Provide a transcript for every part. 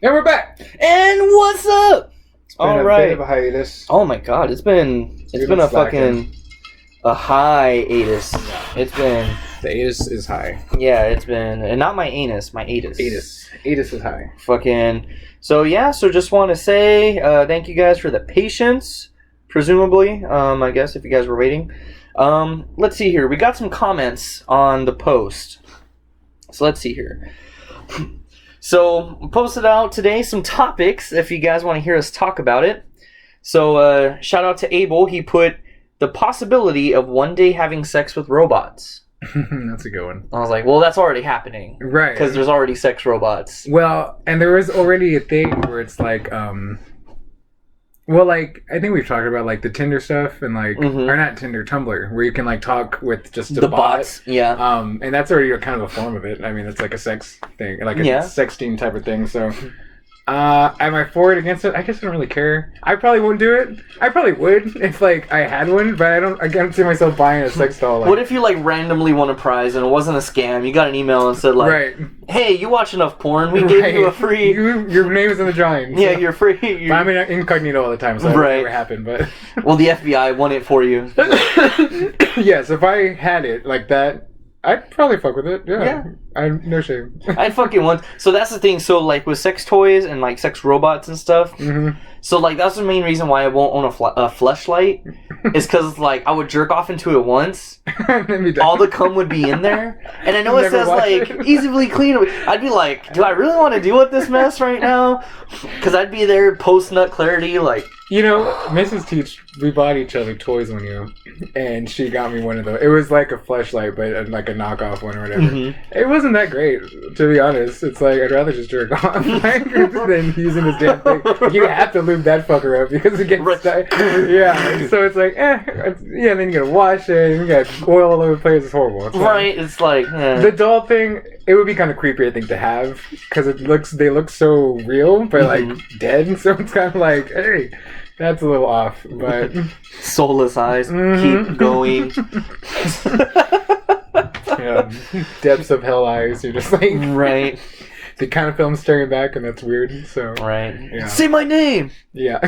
And we're back. And what's up? It's been a bit of a hiatus. Oh my god, it's been a slacking. a hiatus. Yeah. It's been The anus is high. it's been, and not my anus, my atus. Anus is high. So just want to say thank you guys for the patience. Presumably, I guess if you guys were waiting. Let's see here. We got some comments on the post. So let's see here. So, posted out today some topics if you guys want to hear us talk about it. So, shout out to Abel. He put the possibility of one day having sex with robots. That's a good one. I was like, well, that's already happening. Right. Because there's already sex robots. Well, and there is already a thing where it's like, I think we've talked about, like, the Tinder stuff and, like, or not Tinder, Tumblr, where you can, like, talk with just the bot. bots. Yeah. And that's already kind of a form of it. I mean, it's like a sex thing, like a sexting type of thing, so... am I for it, against it? I guess I don't really care. I probably wouldn't do it. I probably would if, like, I had one, but I can't see myself buying a sex doll. Like... What if you, like, randomly won a prize and it wasn't a scam? You got an email and said, like, right. Hey, you watch enough porn. We gave you a free... Your name is in the drawing. So. Yeah, you're free. I'm in incognito all the time, so that never happened, but... Well, the FBI won it for you. Yes, if I had it like that, I'd probably fuck with it. Yeah. No shame. I'd fucking want. So that's the thing. So, like, with sex toys and, like, sex robots and stuff. Mm-hmm. So, like, that's the main reason why I won't own a fleshlight. Is because, like, I would jerk off into it once. All the cum would be in there. And I know it says, like, easily clean. I'd be like, do I really want to deal with this mess right now? Because I'd be there post-nut clarity, like... You know, Mrs. Teach, we bought each other toys one year, and she got me one of those. It was like a fleshlight, but like a knockoff one or whatever. Mm-hmm. It wasn't that great, to be honest. It's like, I'd rather just jerk off than using this damn thing. You have to lube that fucker up because it gets stuck. Yeah, so it's like, then you gotta wash it, you got oil all over the place, it's horrible. It's right, it's like... The doll thing, it would be kind of creepy, I think, to have, because they look so real, but like dead, so it's kind of like, hey... That's a little off, but... Soulless eyes. Keep going. Depths of hell eyes. You're just like... Right. The kind of film staring back, and that's weird, so... Right. Yeah. Say my name! Yeah.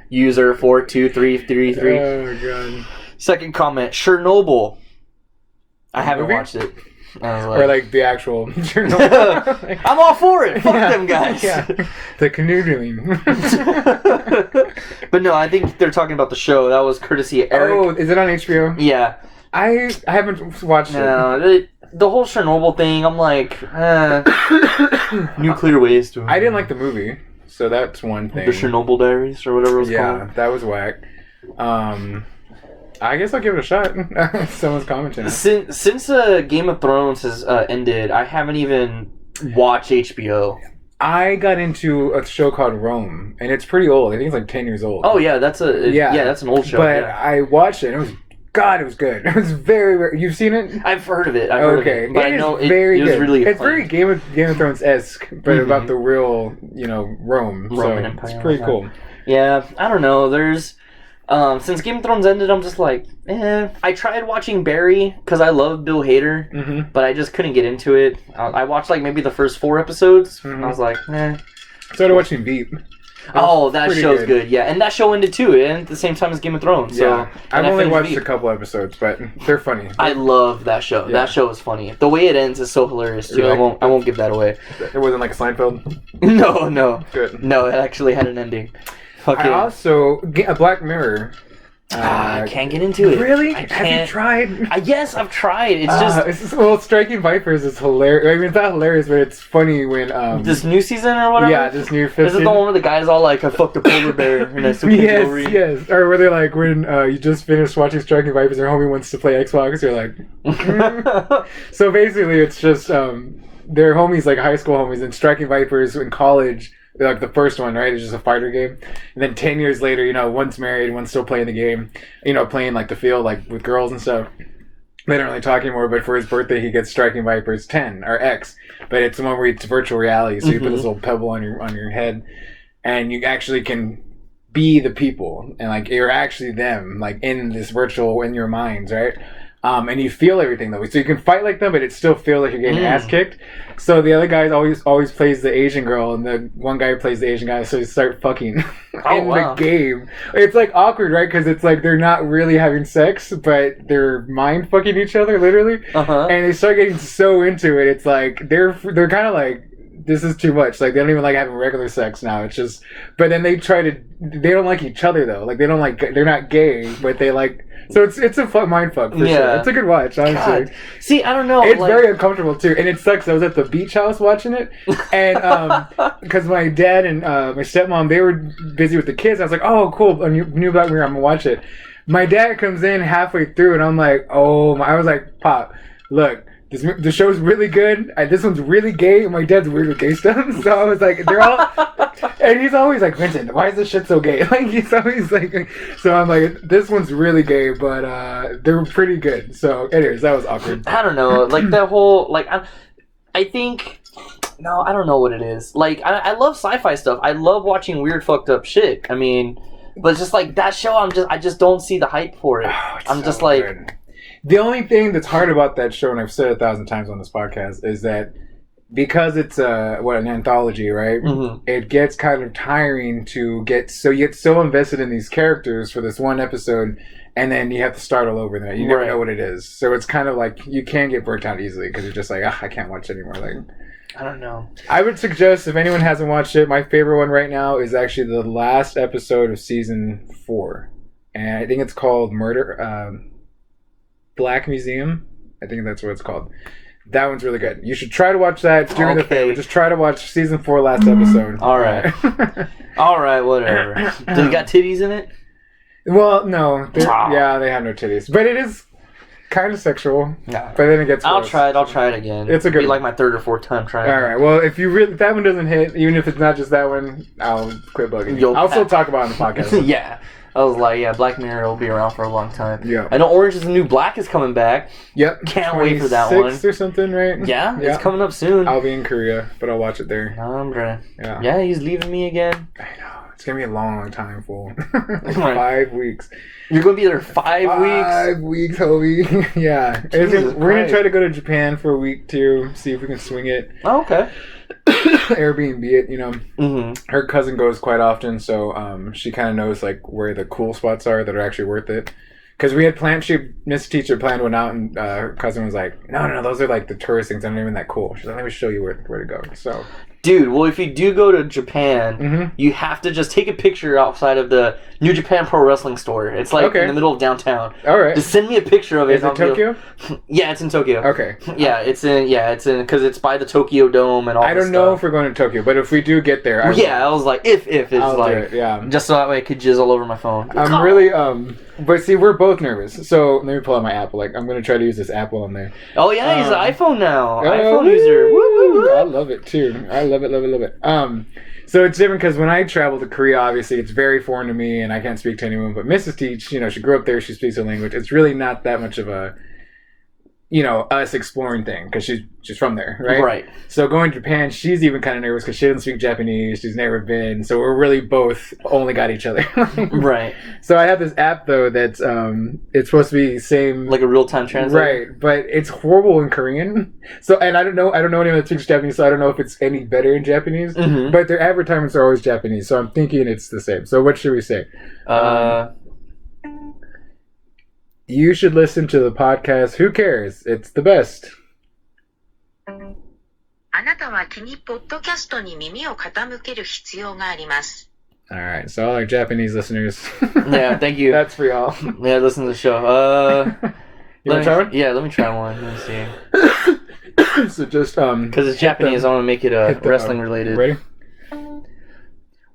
User 42333. Oh, God. Second comment. Chernobyl. I haven't watched it. Or like the actual Chernobyl. I'm all for it. Fuck them guys. Yeah. The canoodling. But no, I think they're talking about the show. That was courtesy of Eric. Oh, is it on HBO? Yeah. I haven't watched it. The whole Chernobyl thing, I'm like, nuclear waste. I didn't like the movie, so that's one thing. The Chernobyl Diaries or whatever it was called. Yeah, that was whack. I guess I'll give it a shot. Someone's commenting. Since Game of Thrones has ended, I haven't even watched HBO. I got into a show called Rome, and it's pretty old. I think it's like 10 years old. Oh yeah, that's an old show. But I watched it, and it was good. It was very, very... You've seen it? I've heard of it. I've heard of it. But I know it was really It's very Game of Thrones-esque, but about the real, Rome. Roman Empire. It's pretty cool. Yeah, I don't know. There's... since Game of Thrones ended, I'm just like, I tried watching Barry, because I love Bill Hader, but I just couldn't get into it. I watched, like, maybe the first 4 episodes, and I was like, Started watching Veep. That show's good, yeah. And that show ended, too, at the same time as Game of Thrones. Yeah. So, I've only watched a couple episodes, but they're funny. I love that show. Yeah. That show is funny. The way it ends is so hilarious, too. Really? I won't give that away. It wasn't like a Seinfeld? No. Good. No, it actually had an ending. I also... Black Mirror... I can't get into it. Really? I can't. Have you tried? Yes, I've tried. It's just... Striking Vipers is hilarious. I mean, it's not hilarious, but it's funny when... this new season or whatever? Yeah, this new 15th. This is the one where the guy's all like, I fucked a polar bear and I still can't jewelry. Yes. Or where they're like, when you just finished watching Striking Vipers and your homie wants to play Xbox, you're like... So basically, it's just... they're homies, like high school homies, and Striking Vipers in college... Like the first one, right? It's just a fighter game. And then 10 years later, one's married, one's still playing the game. Playing like the field, like with girls and stuff. They don't really talk anymore, but for his birthday, he gets Striking Vipers 10 or X. But it's the one where it's virtual reality. So you put this little pebble on your head, and you actually can be the people, and like you're actually them, like in this virtual in your minds, right? And you feel everything though, so you can fight like them, but it still feels like you're getting your ass kicked. So the other guy always plays the Asian girl, and the one guy plays the Asian guy. So they start fucking in the game. It's like awkward, right? Because it's like they're not really having sex, but they're mind fucking each other, literally. And they start getting so into it. It's like they're kind of like, this is too much. Like, they don't even like having regular sex now. It's just, but then they don't like each other though. Like, they're not gay, but they like, so it's a mind fuck for sure. It's a good watch, honestly. God. See, I don't know. It's very uncomfortable too, and it sucks. I was at the beach house watching it, and because my dad and my stepmom, they were busy with the kids. I was like, oh, cool, a new Black Mirror. I'm gonna watch it. My dad comes in halfway through, and I'm like, oh my! I was like, Pop, look. The show's really good. This one's really gay. My dad's weird with gay stuff, so I was like, they're all, and he's always like, Vincent, why is this shit so gay? Like, he's always like, so I'm like, this one's really gay, but they're pretty good. So, anyways, that was awkward. I don't know, like that whole like, I think. No, I don't know what it is. Like, I love sci-fi stuff. I love watching weird, fucked up shit. I mean, but just like that show, I just don't see the hype for it. I'm just like. Good. The only thing that's hard about that show, and I've said it 1,000 times on this podcast, is that because it's an anthology, right? It gets kind of tiring to get so invested in these characters for this one episode, and then you have to start all over. There, you never know what it is. So it's kind of like you can get burnt out easily because you're just like, I can't watch anymore. Like, I don't know. I would suggest, if anyone hasn't watched it, my favorite one right now is actually the last episode of season 4, and I think it's called Black Museum. I think that's what it's called. That one's really good. You should try to watch that. Do me the favor. Just try to watch season 4 last episode. All right. All right, whatever. Does it got titties in it? Well, no. Yeah, they have no titties. But it is kind of sexual. No. But then it gets gross. I'll try it again. It's a good It'll be like my 3rd or 4th time trying it. All right. Well, if that one doesn't hit, even if it's not just that one, I'll quit bugging you. I'll still talk about it on the podcast. Yeah. I was like, yeah, Black Mirror will be around for a long time. Yeah. I know Orange is the New Black is coming back. Yep. Can't wait for that one. 26 or something, right? Yeah, it's coming up soon. I'll be in Korea, but I'll watch it there. Yeah, he's leaving me again. I know. It's going to be a long, long time, fool. 5 weeks. You're going to be there 5 weeks? 5 weeks, Hobie. Yeah. We're going to try to go to Japan for a week, too. See if we can swing it. Oh, okay. Airbnb it, you know. Her cousin goes quite often, so she kind of knows like where the cool spots are that are actually worth it. Because we had planned, Miss Teacher planned one out, and her cousin was like, no, those are like the tourist things, they're not even that cool. She's like, let me show you where to go. So, dude, well, if you do go to Japan, you have to just take a picture outside of the New Japan Pro Wrestling store. It's like in the middle of downtown. All right. Just send me a picture of it. Is it Tokyo? Yeah, it's in Tokyo. Okay. Yeah, it's in because it's by the Tokyo Dome and all. I don't know if we're going to Tokyo, but if we do get there, I was like, if it's I'll like, do it, just so that way I could jizz all over my phone. I'm really but see, we're both nervous. So let me pull out my app. Like, I'm going to try to use this app while I'm there. Oh yeah, he's an iPhone now. iPhone user. Woo. I love it too. I love it. So it's different because when I travel to Korea, obviously it's very foreign to me and I can't speak to anyone. But Mrs. Teach, she grew up there. She speaks the language. It's really not that much of a, us exploring thing because she's from there, right? Right. So going to Japan, she's even kind of nervous because she doesn't speak Japanese. She's never been. So we're really both only got each other. Right. So I have this app though that's it's supposed to be same like a real-time translator. Right, but it's horrible in Korean. So and I don't know anyone that speaks Japanese, so I don't know if it's any better in Japanese. But their advertisements are always Japanese, so I'm thinking it's the same. So what should we say? You should listen to the podcast. Who cares? It's the best. あなたは気にポッドキャストに耳を傾ける必要があります。All right, so all our Japanese listeners. Yeah, thank you. That's for y'all. Yeah, listen to the show. You want to try one? Yeah, let me try one. Let me see. So just because it's Japanese, I want to make it wrestling related. Ready?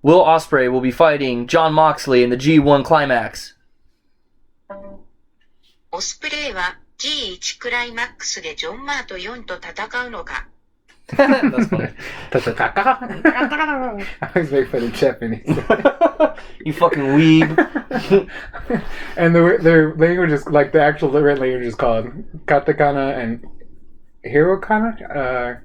Will Ospreay will be fighting Jon Moxley in the G1 Climax. オスプレイは G1 クライマックスでジョン・マート4と戦うのか。That's funny. I always make fun of Japanese. You fucking weeb. And their language is like the actual written language is called katakana and hirokana.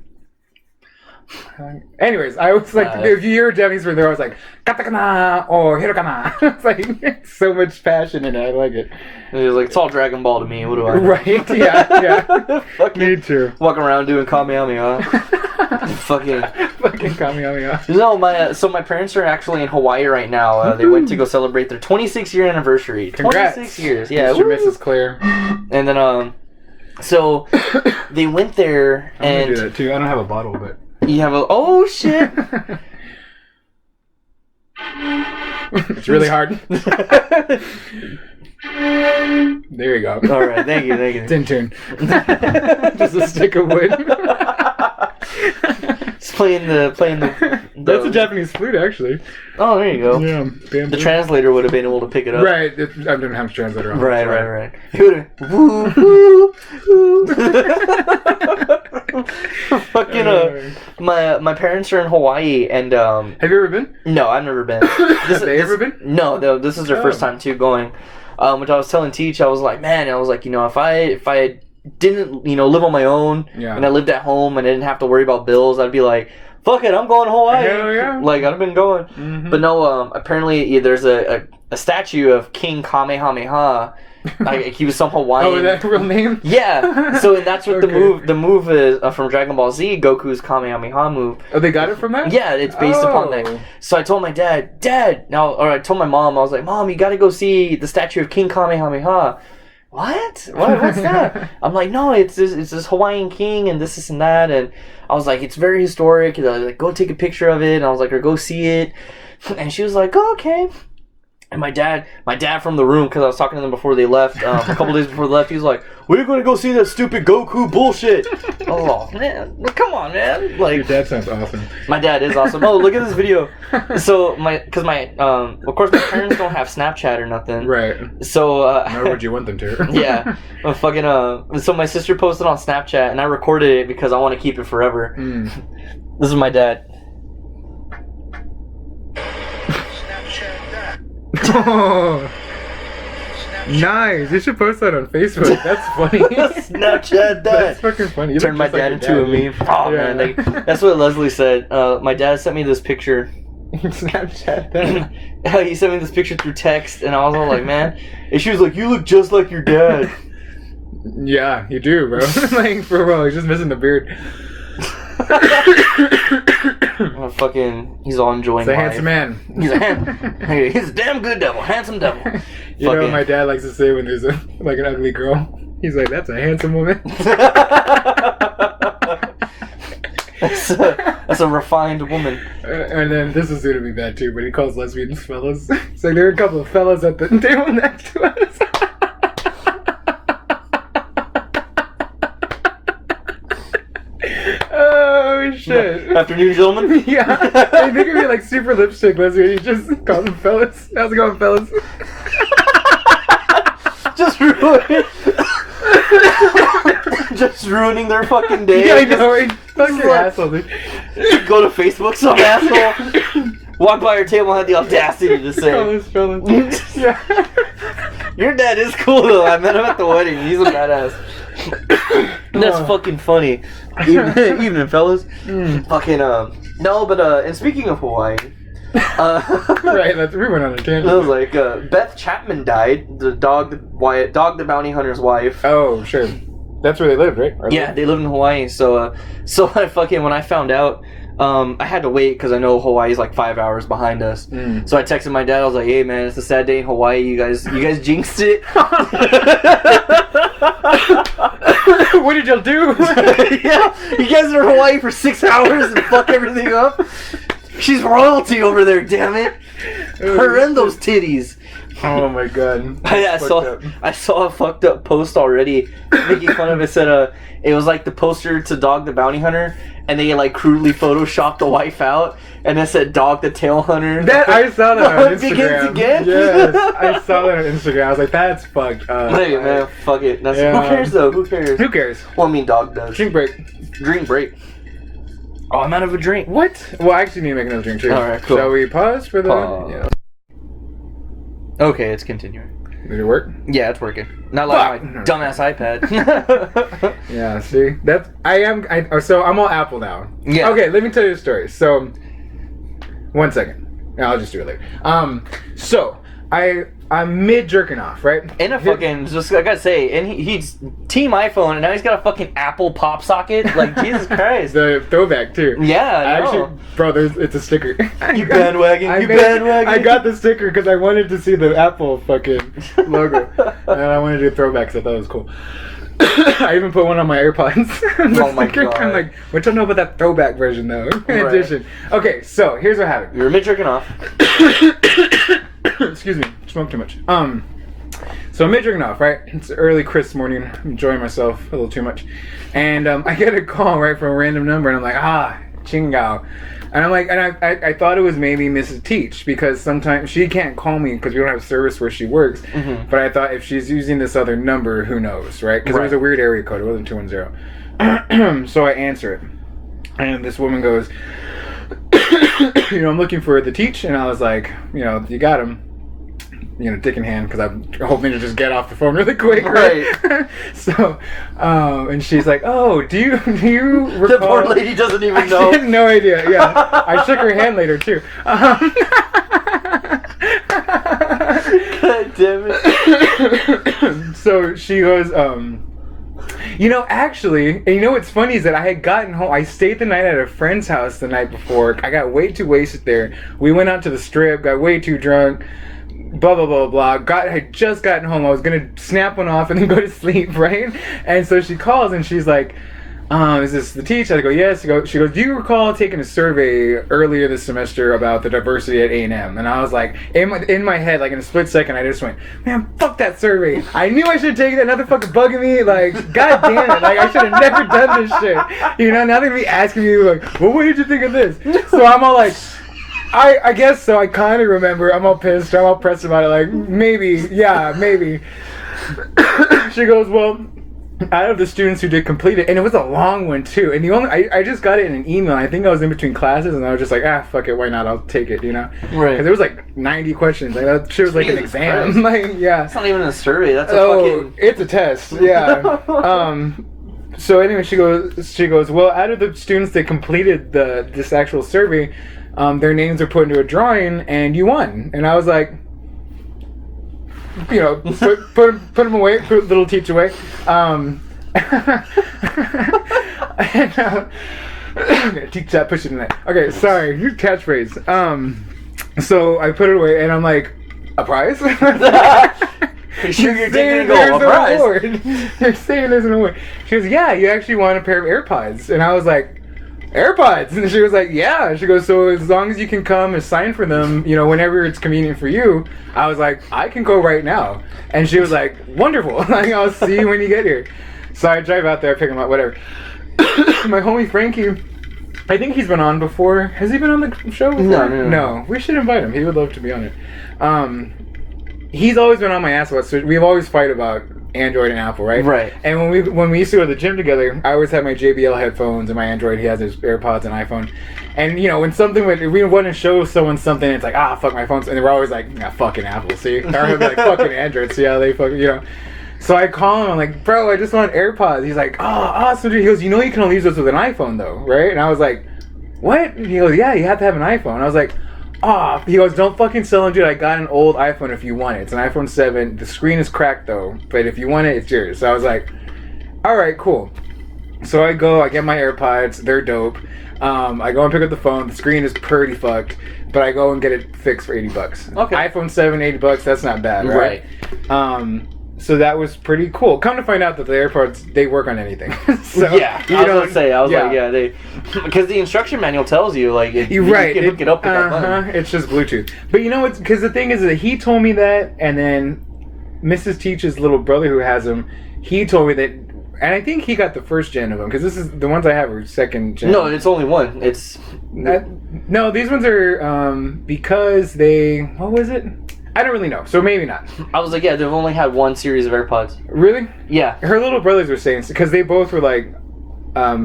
Anyways, I was like, if you hear Japanese word, they're always like katakana or hirokana. It's like so much passion in it. I like it. And he's like, it's all Dragon Ball to me. What do I know? Right? Yeah. Me too. Walking around doing Kamehameha. Fucking Kamehameha. No, my parents are actually in Hawaii right now. They went to go celebrate their 26-year anniversary. Congrats. 26 years. Yeah. Mr. Mrs. Claire. And then so they went there I'm and gonna do that too. I don't have a bottle, but you have oh shit. it's really hard. There you go. All right, thank you. Tin tune. Just a stick of wood. It's playing the That's a Japanese flute, actually. Oh, there you go. Yeah, bamboo. The translator would have been able to pick it up. Right, I didn't have a translator on. Right. He would have woo woo woo. Fucking my parents are in Hawaii and Have you ever been? no, I've never been. Have they ever been? No, this is their first time too going. Which I was telling Teach, I was like, man, if I didn't, live on my own and I lived at home and I didn't have to worry about bills, I'd be like, fuck it, I'm going to Hawaii. Hell yeah. Like, I've been going. Mm-hmm. But no, apparently there's a statue of King Kamehameha. Like, he was some Hawaiian. Oh, is that a real name? Yeah. So that's what Okay. the move is from Dragon Ball Z, Goku's Kamehameha move. Oh, they got it from that? Yeah, it's based upon that. So I told my dad, I told my mom, I was like, Mom, you gotta go see the statue of King Kamehameha. What's that? I'm like, no, it's this Hawaiian king and this and that, and I was like, it's very historic. And I was like, go take a picture of it, and I was like, or go see it, and she was like, oh, okay. And my dad from the room, because I was talking to them before they left, a couple days before they left, he was like, we're going to go see that stupid Goku bullshit. Oh, man, come on, man. Like, your dad sounds awesome. My dad is awesome. Oh, look at this video. So, of course, my parents don't have Snapchat or nothing. Right. So, Nor would you want them to. yeah. So my sister posted on Snapchat, and I recorded it because I want to keep it forever. This is my dad. Oh, nice. You should post that on Facebook. That's funny. Snapchat dad. That's fucking funny. You Turn my look just dad like into your a meme. Oh, Yeah. man. That's what Leslie said. My dad sent me this picture. Snapchat that. He sent me this picture through text, and I was all like, man. And she was like, you look just like your dad. Yeah, you do, bro. Like, for real. He's just missing the beard. He's all enjoying He's a life. handsome man. He's a damn good devil. Handsome devil. You know what my dad likes to say when there's an ugly girl? He's like, that's a handsome woman. That's a refined woman. And then this is going to be bad too, but he calls lesbians fellas. It's like there are a couple of fellas at the table next to us. Oh shit. Afternoon, gentlemen. Yeah. They think of me like super lipstick lesbian. You just call them fellas. How's it going, fellas? Just ruining their fucking day. Yeah, I know. Right? Fucking asshole, dude. Go to Facebook, some asshole. Walk by your table and had the audacity to say, fellas. Yeah. your dad is cool though. I met him at the wedding. He's a badass. That's fucking funny. Evening, fellas. Fucking no, but and speaking of Hawaii, right, we went on a tangent. I was like, Beth Chapman died. The Dog the Bounty Hunter's wife. Oh, sure. That's where they lived, right? Yeah, they live in Hawaii. So when I found out, I had to wait because I know Hawaii's like 5 hours behind us. So I texted my dad. I was like, "Hey man, it's a sad day in Hawaii. You guys jinxed it." What did y'all do? Yeah, you guys are in Hawaii for 6 hours and fuck everything up. She's royalty over there, damn it. Her and those titties. Oh my god. I saw a fucked up post already making fun of it. Said it was like the poster to Dog the Bounty Hunter, and they like crudely photoshopped the wife out, and it said Dog the Tail Hunter. I saw that on Instagram. Begins again? Yes, I saw that on Instagram. I was like, that's fucked up. Hey man, fuck it. Who cares though? Who cares? Who cares? Well, I mean, Dog does. Drink break. Drink break. Oh, I'm out of a drink. What? Well, I actually need to make another drink too. Alright, cool. Shall we pause for the... Pause. Yeah. Okay, it's continuing. Did it work? Yeah, it's working. Not like my dumbass iPad. Yeah, see? So I'm all Apple now. Yeah. Okay, let me tell you a story. So, 1 second. I'll just do it later. So, I'm mid jerking off, right? And a fucking, just I gotta say, and he's Team iPhone, and now he's got a fucking Apple pop socket. Like, Jesus Christ. The throwback, too. Yeah, Actually, bro, it's a sticker. You bandwagon, you bandwagon. I got the sticker because I wanted to see the Apple fucking logo. And I wanted to do throwbacks. I thought it was cool. I even put one on my AirPods. Oh my God. I'm like, what y'all know about that throwback version, though? In addition. Okay, so here's what happened. You were mid jerking off. Excuse me, smoked too much. So I'm mid drinking off, right? It's early crisp morning. I'm enjoying myself a little too much, and I get a call right from a random number, and I'm like, Chingao, and I'm like, and I thought it was maybe Mrs. Teach because sometimes she can't call me because we don't have service where she works. Mm-hmm. But I thought if she's using this other number, who knows, right? Because it was a weird area code. It wasn't 210. So I answer it, and this woman goes, I'm looking for the Teach, and I was like, you got him. Dick in hand, because I'm hoping to just get off the phone really quick, right? So, and she's like, "Oh, do you recall?" The poor lady doesn't even know. She has no idea. Yeah, I shook her hand later too. God damn it! So she goes, actually, and what's funny is that I had gotten home. I stayed the night at a friend's house the night before. I got way too wasted there. We went out to the strip, got way too drunk. Blah blah blah blah. I had just gotten home. I was gonna snap one off and then go to sleep, right? And so she calls and she's like, "Is this the Teach?" I go, "Yes." She goes, "Do you recall taking a survey earlier this semester about the diversity at A&M?" And I was like, in my head, like in a split second, I just went, "Man, fuck that survey! I knew I should have taken it. Another fucking bugging me. Like, god damn it! Like, I should have never done this shit. Now they're gonna be asking me like, well, what did you think of this?" So I'm all like, I guess so. I kind of remember. I'm all pissed. I'm all pressed about it. Like, maybe. Yeah, maybe. She goes, well, out of the students who did complete it, and it was a long one, too. And I just got it in an email. I think I was in between classes, and I was just like, fuck it. Why not? I'll take it, Right. Because it was like 90 questions. Like, that shit was like an exam. Like, yeah. It's not even a survey. That's a fucking... it's a test. Yeah. So anyway, she goes, well, out of the students that completed this actual survey, their names are put into a drawing, and you won. And I was like, put them away, put little Teach away. Teach that, push it in there. Okay, sorry, your catchphrase. So I put it away, and I'm like, a prize? You're sure you're taking a prize? You're saying there's an award. She goes, yeah, you actually won a pair of AirPods. And I was like, AirPods? And she was like, yeah. She goes, so as long as you can come and sign for them, whenever it's convenient for you. I was like, I can go right now. And she was like, wonderful. Like, I'll see you when you get here. So I drive out there, pick him up, whatever. My homie Frankie, I think he's been on before. Has he been on the show before? No. We should invite him. He would love to be on it. He's always been on my ass about, so we've always fight about Android and Apple, right? Right. And when we used to go to the gym together, I always had my JBL headphones and my Android. He has his AirPods and iPhone. And when something we want to show someone something, it's like, fuck my phones, and we're always like, fucking Apple, see? Or he'll be like, fucking Android, see how they fucking, So I call him, I'm like, bro, I just want AirPods. He's like, oh, awesome, dude. He goes, you can only use those with an iPhone though, right? And I was like, what? And he goes, yeah, you have to have an iPhone. I was like, he goes, don't fucking sell them, dude. I got an old iPhone if you want it. It's an iPhone 7. The screen is cracked, though. But if you want it, it's yours. So I was like, all right, cool. So I get my AirPods. They're dope. I go and pick up the phone. The screen is pretty fucked. But I go and get it fixed for $80. Okay. iPhone 7, $80. That's not bad, right? So that was pretty cool. Come to find out that the AirPods, they work on anything. So, yeah, I was going to say, like, because the instruction manual tells you, like, you can hook it up with that button. It's just Bluetooth. But because the thing is that he told me that, and then Mrs. Teach's little brother who has them, he told me that, and I think he got the first gen of them, because this is, the ones I have are second gen. No, it's only one. No, these ones are, because what was it? I don't really know, so maybe not. I was like, yeah, they've only had one series of AirPods. Really? Yeah. Her little brothers were saying, because they both were like,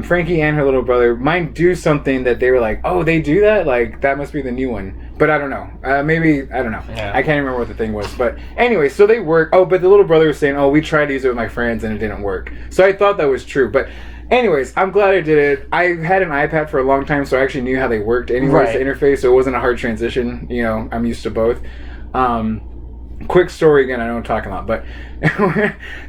Frankie and her little brother, mine do something that they were like, oh, they do that? Like, that must be the new one. But I don't know. Maybe, I don't know. Yeah. I can't remember what the thing was. But anyway, so they work. Oh, but the little brother was saying, oh, we tried to use it with my friends and it didn't work. So I thought that was true. But anyways, I'm glad I did it. I had an iPad for a long time, so I actually knew how they worked anyways, Right. the interface. So it wasn't a hard transition. You know, I'm used to both. Quick story again, I know I'm talking a lot. But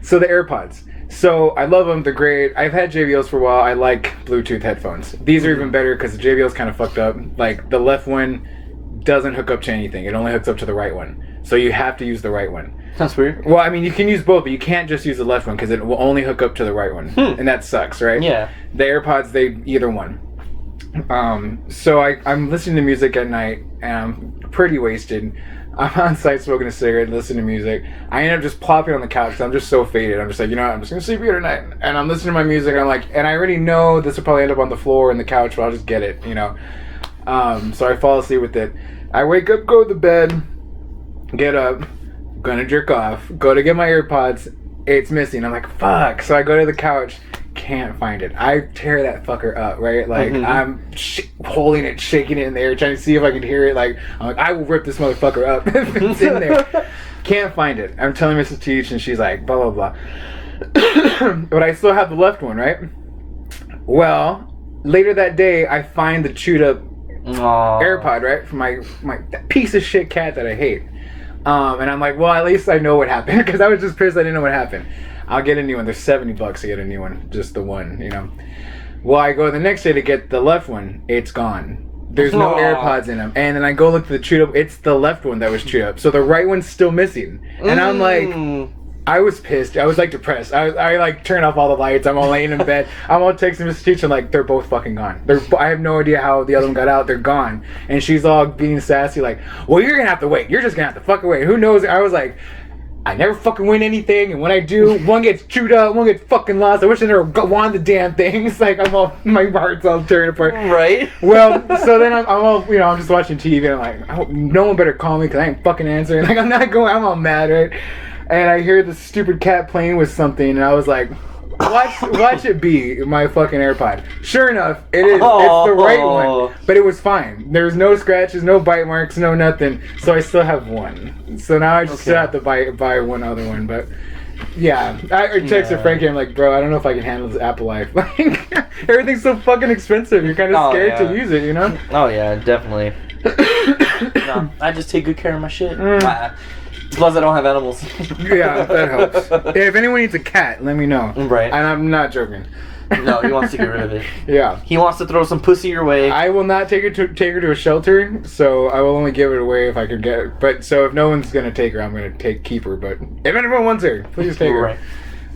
so the AirPods. So I love them. They're great. I've had JBLs for a while. I like Bluetooth headphones. These are even better because the JBL's kind of fucked up. Like the left one doesn't hook up to anything. It only hooks up to the right one. So you have to use the right one. That's weird. Well, I mean, you can use both, but you can't just use the left one because it will only hook up to the right one. And that sucks, right? Yeah. The AirPods, they either one. So I'm listening to music at night and I'm pretty wasted. I'm on site smoking a cigarette, listening to music. I end up just plopping on the couch because I'm just so faded. I'm just like, you know what, I'm just going to sleep here tonight. And I'm listening to my music and I'm like, and I already know this will probably end up on the floor and the couch, but I'll just get it, you know. So I fall asleep with it. I wake up, go to the bed, get up, gonna jerk off, go to get my AirPods, it's missing. I'm like, fuck. So I go to the couch, can't find it. I tear that fucker up, right? Like, I'm holding it, shaking it in the air, trying to see if I can hear it. Like, I'm like, I will rip this motherfucker up if it's in there. Can't find it. I'm telling Mrs. Teach, and she's like, blah, blah, blah. But I still have the left one, right? Well, later that day, I find the chewed up AirPod, right? From my that piece of shit cat that I hate. And I'm like, well, at least I know what happened because I was just pissed I didn't know what happened. I'll get a new one. There's $70 to get a new one, just the one, you know. Well, I go the next day to get the left one. It's gone. There's no AirPods in them. And then I go look at the chewed up. It's the left one that was chewed up. So the right one's still missing. And I'm like, I was pissed. I was like depressed. I like turned off all the lights. I'm all laying in bed. I'm all texting Mrs. Teacher like they're both fucking gone. I have no idea how the other one got out. They're gone. And she's all being sassy like, well, you're gonna have to wait. You're just gonna have to fucking wait. Who knows? I was like, I never fucking win anything, and when I do, one gets chewed up, one gets fucking lost. I wish I never won the damn thing. It's like my heart's all tearing apart. Right. Well, so then I'm all, you know, I'm just watching TV, and I'm like, oh, no one better call me because I ain't fucking answering. Like I'm not going. I'm all mad, right? And I hear this stupid cat playing with something, and I was like, watch it be my fucking AirPod. Sure enough, it is. It's the right one, but it was fine. There's no scratches, no bite marks, no nothing. So I still have one. So now I just have to buy one other one. But yeah, I texted Frankie. I'm like, bro, I don't know if I can handle this Apple life. Like everything's so fucking expensive. You're kind of scared to use it, you know? Oh yeah, definitely. No, I just take good care of my shit. Plus, I don't have animals. Yeah, that helps. If anyone needs a cat, let me know. Right. And I'm not joking. No, he wants to get rid of it. Yeah. He wants to throw some pussy your way. I will not take her to a shelter, so I will only give it away if I can get it. But so if no one's gonna take her, I'm gonna keep her. But if anyone wants her, please take her. Right.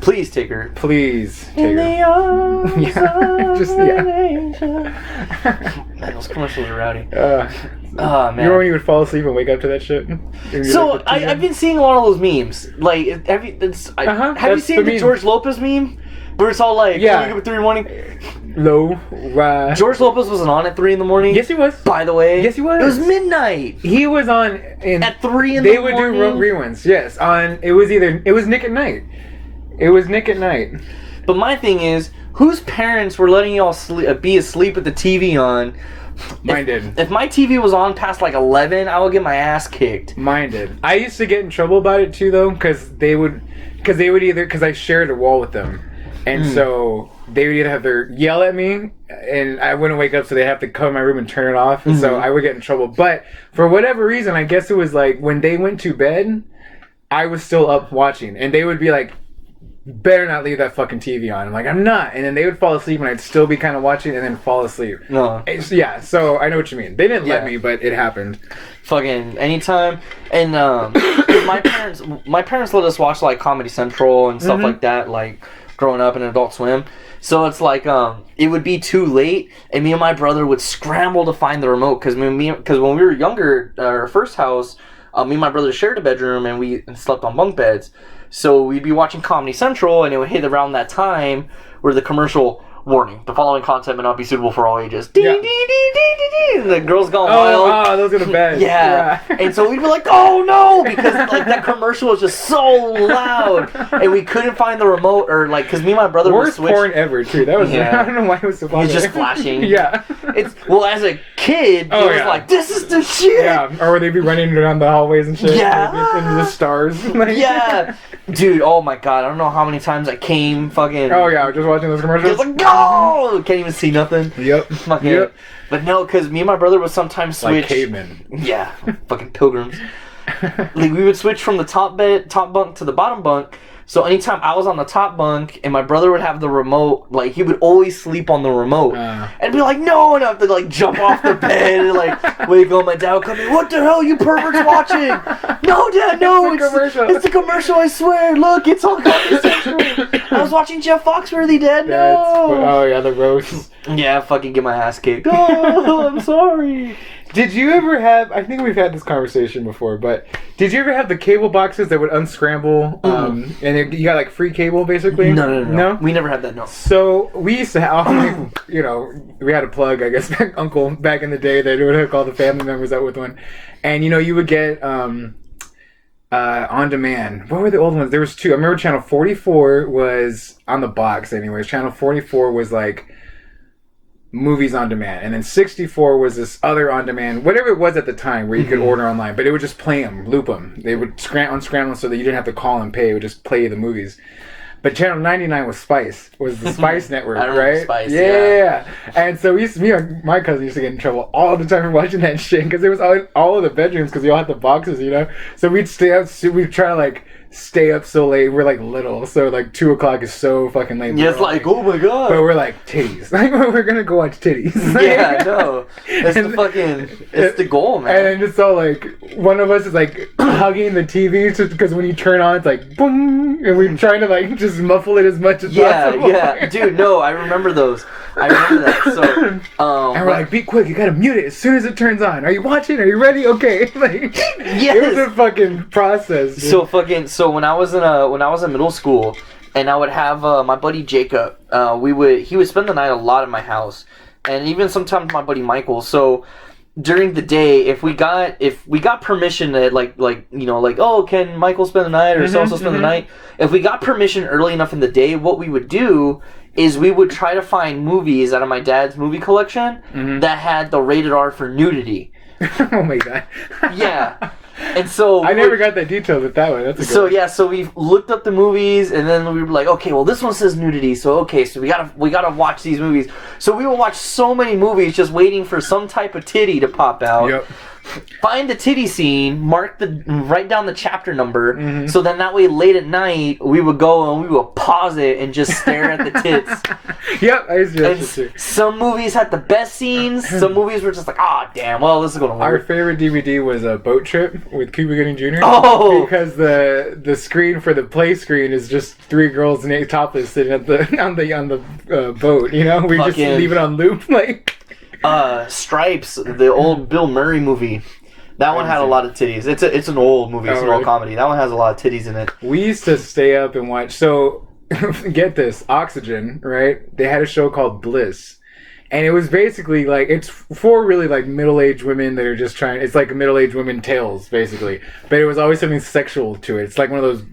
Please take her. Please take her. Yeah. Just Man, those commercials are rowdy. Oh man. You remember when you would fall asleep and wake up to that shit? So I've been seeing a lot of those memes. Like, have you seen the George Lopez meme? Where it's all like, yeah, at 3 in the morning. Low, George Lopez wasn't on at 3 in the morning. Yes, he was. By the way, yes, he was. It was midnight. He was on at 3 in the morning. They would do reruns. Yes, it was Nick at Night. It was Nick at Night. But my thing is, whose parents were letting y'all be asleep with the TV on? Mine did. If my TV was on past like 11, I would get my ass kicked. Mine did. I used to get in trouble about it too, though, because I shared a wall with them, and so they would either have to yell at me, and I wouldn't wake up, so they have to come in my room and turn it off, and so I would get in trouble. But for whatever reason, I guess it was like when they went to bed, I was still up watching, and they would be like, better not leave that fucking TV on. I'm like, I'm not. And then they would fall asleep and I'd still be kind of watching and then fall asleep. No. Yeah, so I know what you mean. They didn't let me, but it happened. Fucking anytime. And my parents let us watch like Comedy Central and stuff like that, like growing up in Adult Swim. So it's like it would be too late and me and my brother would scramble to find the remote because when we were younger, our first house, me and my brother shared a bedroom and we slept on bunk beds. So we'd be watching Comedy Central, and it would hit around that time where the commercial, warning, the following content may not be suitable for all ages. Ding, ding, ding, ding, ding, ding. The girls gone wild. Oh, those are the best. Yeah. And so we'd be like, oh no, because like that commercial was just so loud, and we couldn't find the remote, or like, because me and my brother worst would switch. porn ever too. That was I don't know why it was so popular. He's just flashing. Yeah. It's as a kid, Oh, it was yeah. like, this is the shit. Yeah, or they'd be running around the hallways and shit. Yeah. Into the stars. Like- Yeah. Dude, oh my god, I don't know how many times I came fucking... Oh yeah, just watching those commercials. Just like, no! Can't even see nothing. Yep. Fucking, Yep. But no, because me and my brother would sometimes switch. Like cavemen. Yeah, fucking pilgrims. Like we would switch from the top bunk to the bottom bunk. So anytime I was on the top bunk and my brother would have the remote, like he would always sleep on the remote, and be like, "No!" and I have to like jump off the bed and like wake up. My dad would come in. What the hell, you perverts watching? No, Dad, no, It's a commercial. It's a commercial. I swear. Look, it's on Comedy Central. I was watching Jeff Foxworthy, Dad. No. Oh yeah, the roast. Yeah, fucking get my ass kicked. Oh, I'm sorry. Did you ever have? I think we've had this conversation before, but did you ever have the cable boxes that would unscramble? You got like free cable basically. No. We never had that. No. So we used to have, you know, we had a plug, I guess, uncle back in the day that would hook all the family members up with one, and you know you would get on demand. What were the old ones? There was two. I remember channel 44 was on the box. Anyways, channel 44 was like movies on demand, and then 64 was this other on demand, whatever it was at the time, where you could order online, but it would just play them, loop them. They would unscramble so that you didn't have to call and pay. It would just play the movies. But channel 99 was the Spice Network, I remember right? Spice, yeah. And so me and my cousin used to get in trouble all the time for watching that shit because it was all of the bedrooms because we all had the boxes, you know. So we'd stay up, we'd try to like stay up so late. We're like little, so like 2 o'clock is so fucking late. Yeah, it's like, oh my god. But we're like titties. Like we're gonna go watch titties. Yeah, no. It's the goal, man. And it's all like one of us is like hugging the TV because when you turn on, it's like boom, and we're trying to like just muffle it as much as possible. Yeah, dude. No, I remember those. I remember that. So, and we're like, be quick, you gotta mute it as soon as it turns on. Are you watching? Are you ready? Okay. Like, yes. It was a fucking process. Dude. So when I was in middle school, and I would have my buddy Jacob. He would spend the night a lot at my house, and even sometimes my buddy Michael. So during the day, if we got permission to like oh, can Michael spend the night or so spend the night? If we got permission early enough in the day, what we would do is we would try to find movies out of my dad's movie collection that had the rated R for nudity. Oh my god. Yeah. And so I never got that detail with that one. That's a good one. So we looked up the movies, and then we were like, okay, well this one says nudity, so we gotta watch these movies. So we would watch so many movies just waiting for some type of titty to pop out. Yep. Find the titty scene, write down the chapter number, so then that way late at night we would go and we would pause it and just stare at the tits. Yep, I used to do that shit too. Some movies had the best scenes, some movies were just like, damn, well, this is gonna work. Our favorite DVD was a Boat Trip with Cuba Gooding Jr. Oh! Because the screen for the play screen is just 3 girls naked topless sitting on the boat, you know? We just leave it on loop, like... Stripes, the old Bill Murray movie. That one had a lot of titties. It's an old movie. It's an old comedy. That one has a lot of titties in it. We used to stay up and watch. So, get this, Oxygen, right? They had a show called Bliss. And it was basically like, it's for really like middle-aged women that are just trying, it's like a middle-aged women tales, basically. But it was always something sexual to it. It's like one of those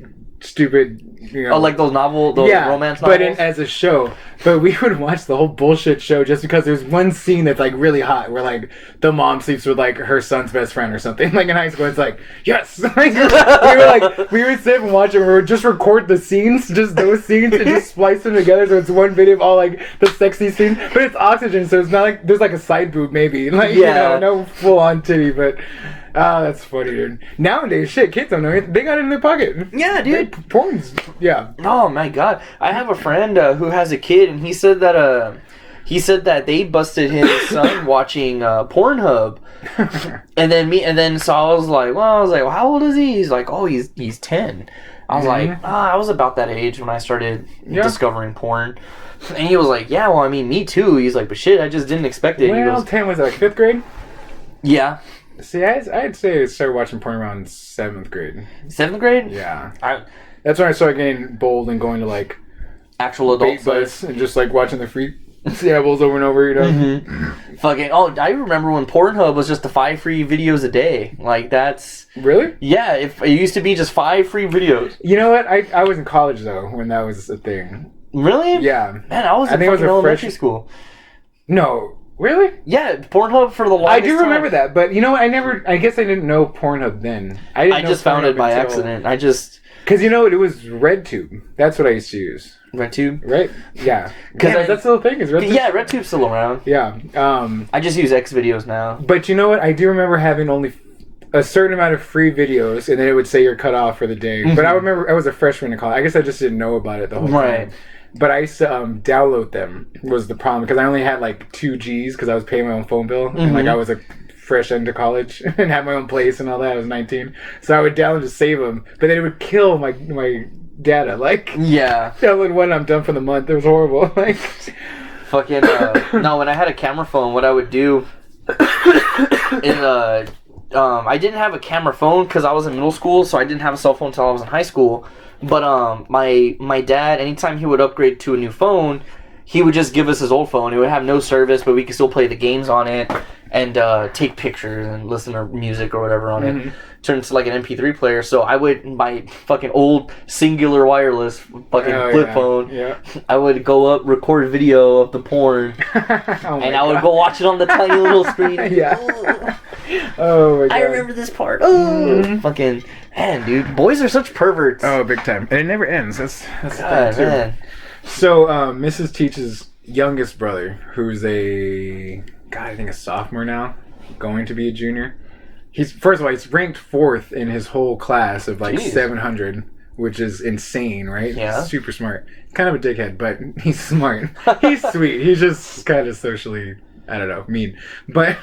stupid, you know. Oh, like those romance novels? But as a show. But we would watch the whole bullshit show just because there's one scene that's like really hot where like the mom sleeps with like her son's best friend or something. Like in high school, it's like, yes! Like, we would sit and watch it and we would just record the scenes, just those scenes, and just splice them together so it's one video of all like the sexy scenes. But it's Oxygen, so it's not like there's like a side boob maybe. Like, you know, no full on titty, but that's funny, dude. Nowadays, shit, kids don't know it. They got it in their pocket. Yeah, dude. Porn's, yeah. Oh my god. I have a friend who has a kid, and he said that they busted his son watching Pornhub. and then so I was like, well, how old is he? He's like, oh, he's 10. I was like, I was about that age when I started discovering porn. And he was like, yeah, well, I mean, me too. He's like, but shit, I just didn't expect it. Well, 10 was like 5th grade? Yeah. See, I'd say I started watching porn around 7th grade. 7th grade? Yeah. That's when I started getting bold and going to like actual adult sites and just like watching the free samples over and over, you know. Fucking I remember when Pornhub was just the 5 free videos a day. Like that's really? Yeah, it used to be just 5 free videos. You know what? I was in college though when that was a thing. Really? Yeah. Man, I was in fucking elementary school. No. Really? Yeah, Pornhub for the longest I do remember time. that, but you know, I guess I didn't know Pornhub then. I just found it by accident. Because you know, it was RedTube. That's what I used to use. RedTube? Right? Yeah. 'Cause That's the whole thing, is RedTube? Yeah, RedTube's still around. Yeah. I just use Xvideos now. But you know what? I do remember having only a certain amount of free videos, and then it would say you're cut off for the day. But I remember I was a freshman in college. I guess I just didn't know about it the whole time. But I used to download them was the problem, because I only had like 2 Gs because I was paying my own phone bill, and like I was a fresh into college and had my own place and all that. I was 19, so I would download to save them, but then it would kill my data. Like, yeah, download one, I'm done for the month. It was horrible. Like, fucking no. When I had a camera phone, what I would do is I didn't have a camera phone because I was in middle school, so I didn't have a cell phone until I was in high school. But my dad, anytime he would upgrade to a new phone, he would just give us his old phone. It would have no service, but we could still play the games on it and take pictures and listen to music or whatever on it. Turn into like an MP3 player. So I would, my fucking old singular wireless fucking flip phone, I would go up, record video of the porn, and I would go watch it on the tiny little screen. Oh my god. I remember this part. Oh, fucking man, dude. Boys are such perverts. Oh, big time. And it never ends. That's the God, thing, too. man. So, Mrs. Teach's youngest brother, who's I think a sophomore now, going to be a junior. First of all, he's ranked 4th in his whole class of like 700, which is insane, right? Yeah. He's super smart. Kind of a dickhead, but he's smart. He's sweet. He's just kind of socially, I don't know, mean. But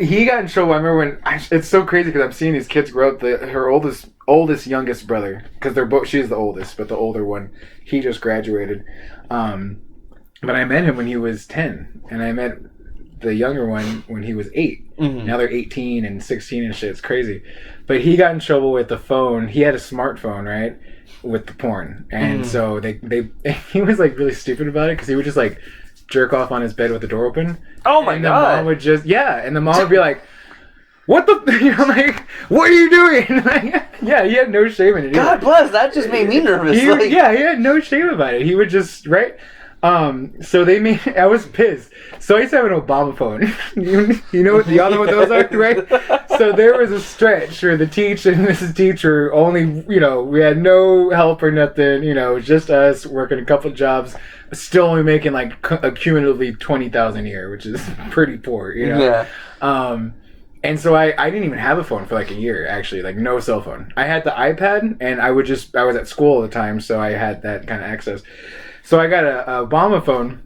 he got in trouble. I remember when it's so crazy because I'm seeing these kids grow up. Her oldest youngest brother, because they're both. She's the oldest, but the older one, he just graduated. But I met him when he was 10, and I met the younger one when he was 8. Now they're 18 and 16 and shit. It's crazy. But he got in trouble with the phone. He had a smartphone, right, with the porn, and so they he was like really stupid about it because he would just like jerk off on his bed with the door open. Oh my and god! The mom would just and the mom would be like, "What the?" You know, like, "What are you doing?" Like, yeah, he had no shame in it. God bless. That just made me nervous. He had no shame about it. He would just so they made. I was pissed. So I used to have an Obama phone. you know what? Y'all know what those are, right? So there was a stretch where the teacher and Mrs. Teacher only, we had no help or nothing. It was just us working a couple of jobs, still only making like cumulatively $20,000 a year, which is pretty poor. Yeah. And so I didn't even have a phone for like a year, actually, like no cell phone. I had the iPad, and I was at school all the time, so I had that kind of access. So I got a Obama phone,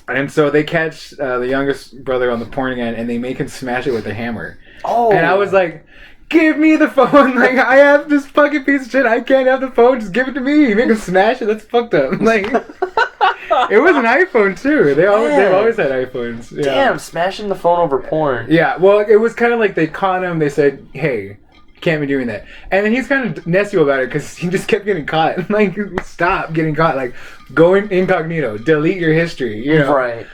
and so they catch the youngest brother on the porn again, and they make him smash it with a hammer. Oh. And I was like, give me the phone. Like, I have this fucking piece of shit. I can't have the phone. Just give it to me. You make him smash it. That's fucked up. Like, it was an iPhone, too. They've always had iPhones. Yeah. Damn, smashing the phone over porn. Yeah, well, it was kind of like they caught him. They said, hey, can't be doing that. And then he's kind of nasty about it because he just kept getting caught. Like, stop getting caught. Like, go incognito. Delete your history. Right.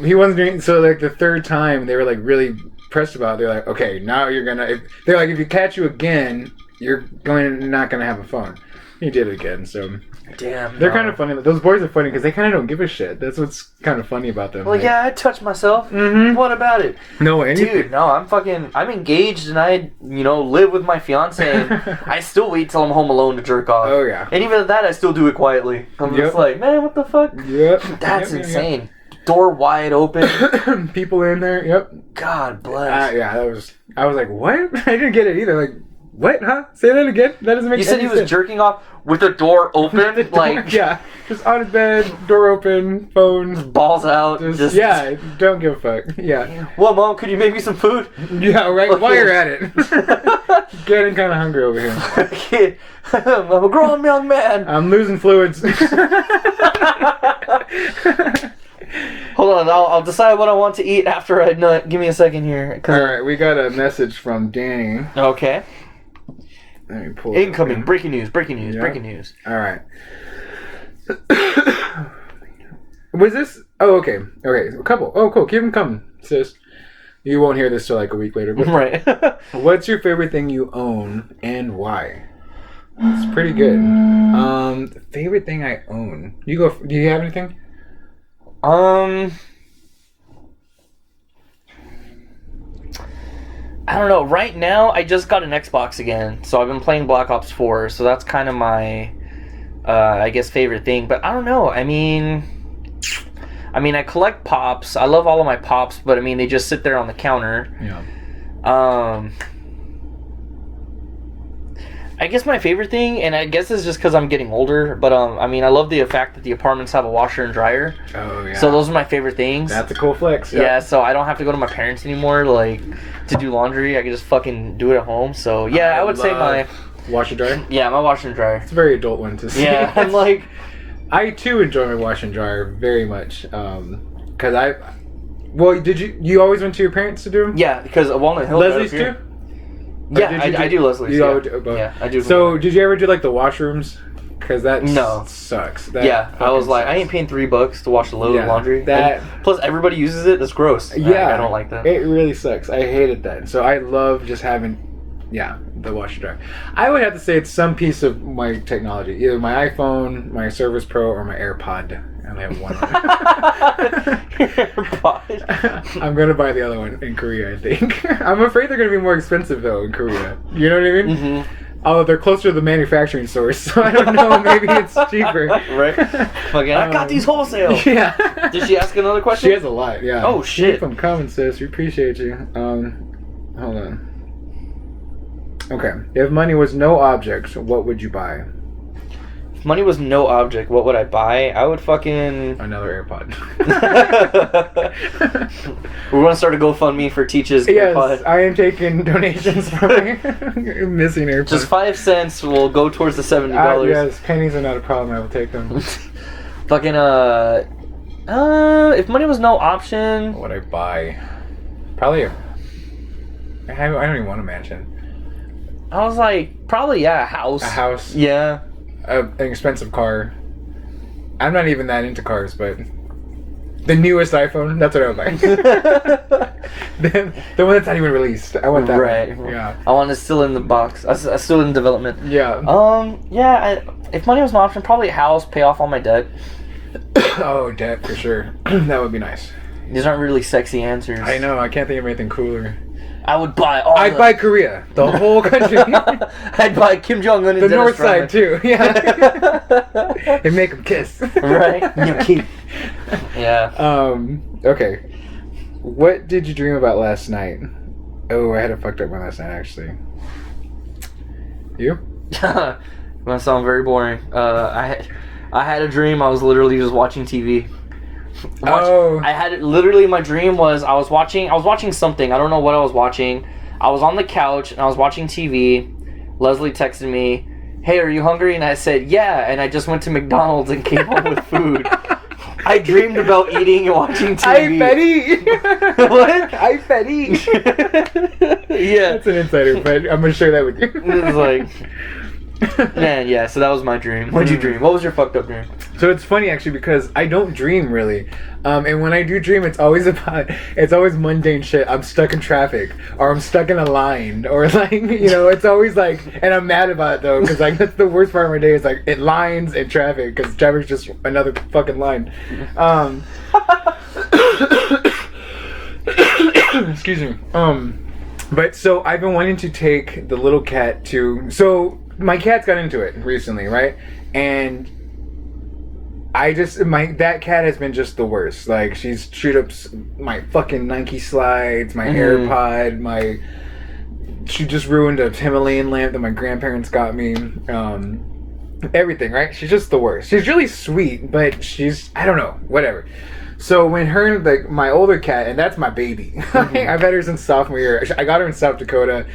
He wasn't doing. So like the third time, they were like really pressed about it. They're like, okay, now you're gonna. They're like, if you catch you again, you're not gonna have a phone. He did it again. So. Damn. They're kind of funny. Those boys are funny because they kind of don't give a shit. That's what's kind of funny about them. Well, like, yeah, I touched myself. Mm-hmm. What about it? No, dude, no, I'm engaged and I, live with my fiance. And I still wait till I'm home alone to jerk off. Oh, yeah. And even at that, I still do it quietly. I'm just like, man, what the fuck? Yep. That's insane. Door wide open. People in there. Yep. God bless. Yeah, I was like, what? I didn't get it either. Like, what? Huh? Say that again? That doesn't make sense. You said he was jerking off with the door open? Like, yeah. Just on his bed, door open, phone. Balls out. Just yeah, don't give a fuck. Yeah. Well, Mom, could you make me some food? Yeah, right. Okay. While you're at it. Getting kind of hungry over here. Kid, I'm a grown young man. I'm losing fluids. Hold on, I'll decide what I want to eat after I nut. Give me a second here. Alright, we got a message from Danny. Okay. Let me pull incoming. Breaking news. Yeah. Breaking news. Alright. Was this... Oh, okay. Okay, a couple. Oh, cool. Keep them coming, sis. You won't hear this till like a week later. But right. What's your favorite thing you own and why? It's pretty good. Favorite thing I own. Do you have anything? I don't know. Right now, I just got an Xbox again, so I've been playing Black Ops 4. So that's kind of my, I guess, favorite thing. But I don't know. I mean, I collect pops. I love all of my pops, but I mean, they just sit there on the counter. Yeah. I guess my favorite thing, and I guess it's just because I'm getting older, but I mean, I love the fact that the apartments have a washer and dryer. Oh yeah. So those are my favorite things. That's a cool flex. Yeah, so I don't have to go to my parents anymore, like, to do laundry. I can just fucking do it at home. So yeah, I would say my washer dryer. Yeah, my washer and dryer. It's a very adult one to see. Yeah, I'm like, I too enjoy my washer and dryer very much. Because well, did you always went to your parents to do them? yeah, because Walnut Hill. Leslie's too? Or Yeah, did you I do Leslie's. You Yeah. all do both? Yeah, I do. So did you ever do like the washrooms? Because that No. sucks. That Yeah, I was fucking like, I sucks. ain't paying $3 to wash a load Yeah, of laundry. that- And plus, everybody uses it. That's gross. Yeah, I don't like that. It really sucks. I hated that. So I love just having, the washer dryer. I would have to say it's some piece of my technology, either my iPhone, my Surface Pro, or my AirPod. I only have one. AirPod. I'm gonna buy the other one in Korea. I think. I'm afraid they're gonna be more expensive though in Korea. You know what I mean? Mm-hmm. Oh, they're closer to the manufacturing source, so I don't know. Maybe it's cheaper. Right? Fucking, I got these wholesale. Yeah. Did she ask another question? She has a lot. Yeah. Oh, shit. Keep them coming, sis. We appreciate you. Hold on. Okay. If money was no object, what would you buy? If money was no object, what would I buy? I would fucking... Another AirPod. We're going to start a GoFundMe for Teach's Yes, AirPod. I am taking donations from my missing AirPods. Just 5 cents will go towards the $70. Yes, pennies are not a problem. I will take them. Fucking, if money was no option... What would I buy? Probably I don't even want a mansion. I was like, probably, yeah, a house. A house. Yeah. An expensive car. I'm not even that into cars, but the newest iPhone, that's what I would buy. the one that's not even released. I want that Right. one. Yeah. I want it still in the box. I still in development. Yeah. If money was an option, probably a house, pay off all my debt. Oh, debt for sure. That would be nice. These aren't really sexy answers. I know. I can't think of anything cooler. I would buy all I'd buy Korea. The whole country. I'd buy Kim Jong-un and The Dennis north side, Rodman. too. Yeah. And make them kiss. Right? Yeah. Okay. What did you dream about last night? Oh, I had a fucked up one last night, actually. You? Gonna sound very boring. I had a dream. I was literally just watching TV. I had it literally. My dream was I was watching something. I don't know what I was watching. I was on the couch and I was watching TV. Leslie texted me, "Hey, are you hungry?" And I said, "Yeah." And I just went to McDonald's and came home with food. I dreamed about eating and watching TV. I Betty. What? I Betty. Yeah. That's an insider, but I'm gonna share that with you. It's like, man, yeah. So that was my dream. What'd you dream? What was your fucked up dream? So it's funny actually because I don't dream really, and when I do dream, it's always mundane shit. I'm stuck in traffic, or I'm stuck in a line, or like it's always like, and I'm mad about it though because like that's the worst part of my day is like it lines and traffic because traffic's just another fucking line. Excuse me. But so I've been wanting to take the little cat to. So my cat's got into it recently, right? And that cat has been just the worst. Like she's chewed up my fucking Nike slides, my AirPod, she just ruined a Himalayan lamp that my grandparents got me. Everything, right? She's just the worst. She's really sweet, but I don't know, whatever. So when my older cat, and that's my baby. I've had her since sophomore year. I got her in South Dakota.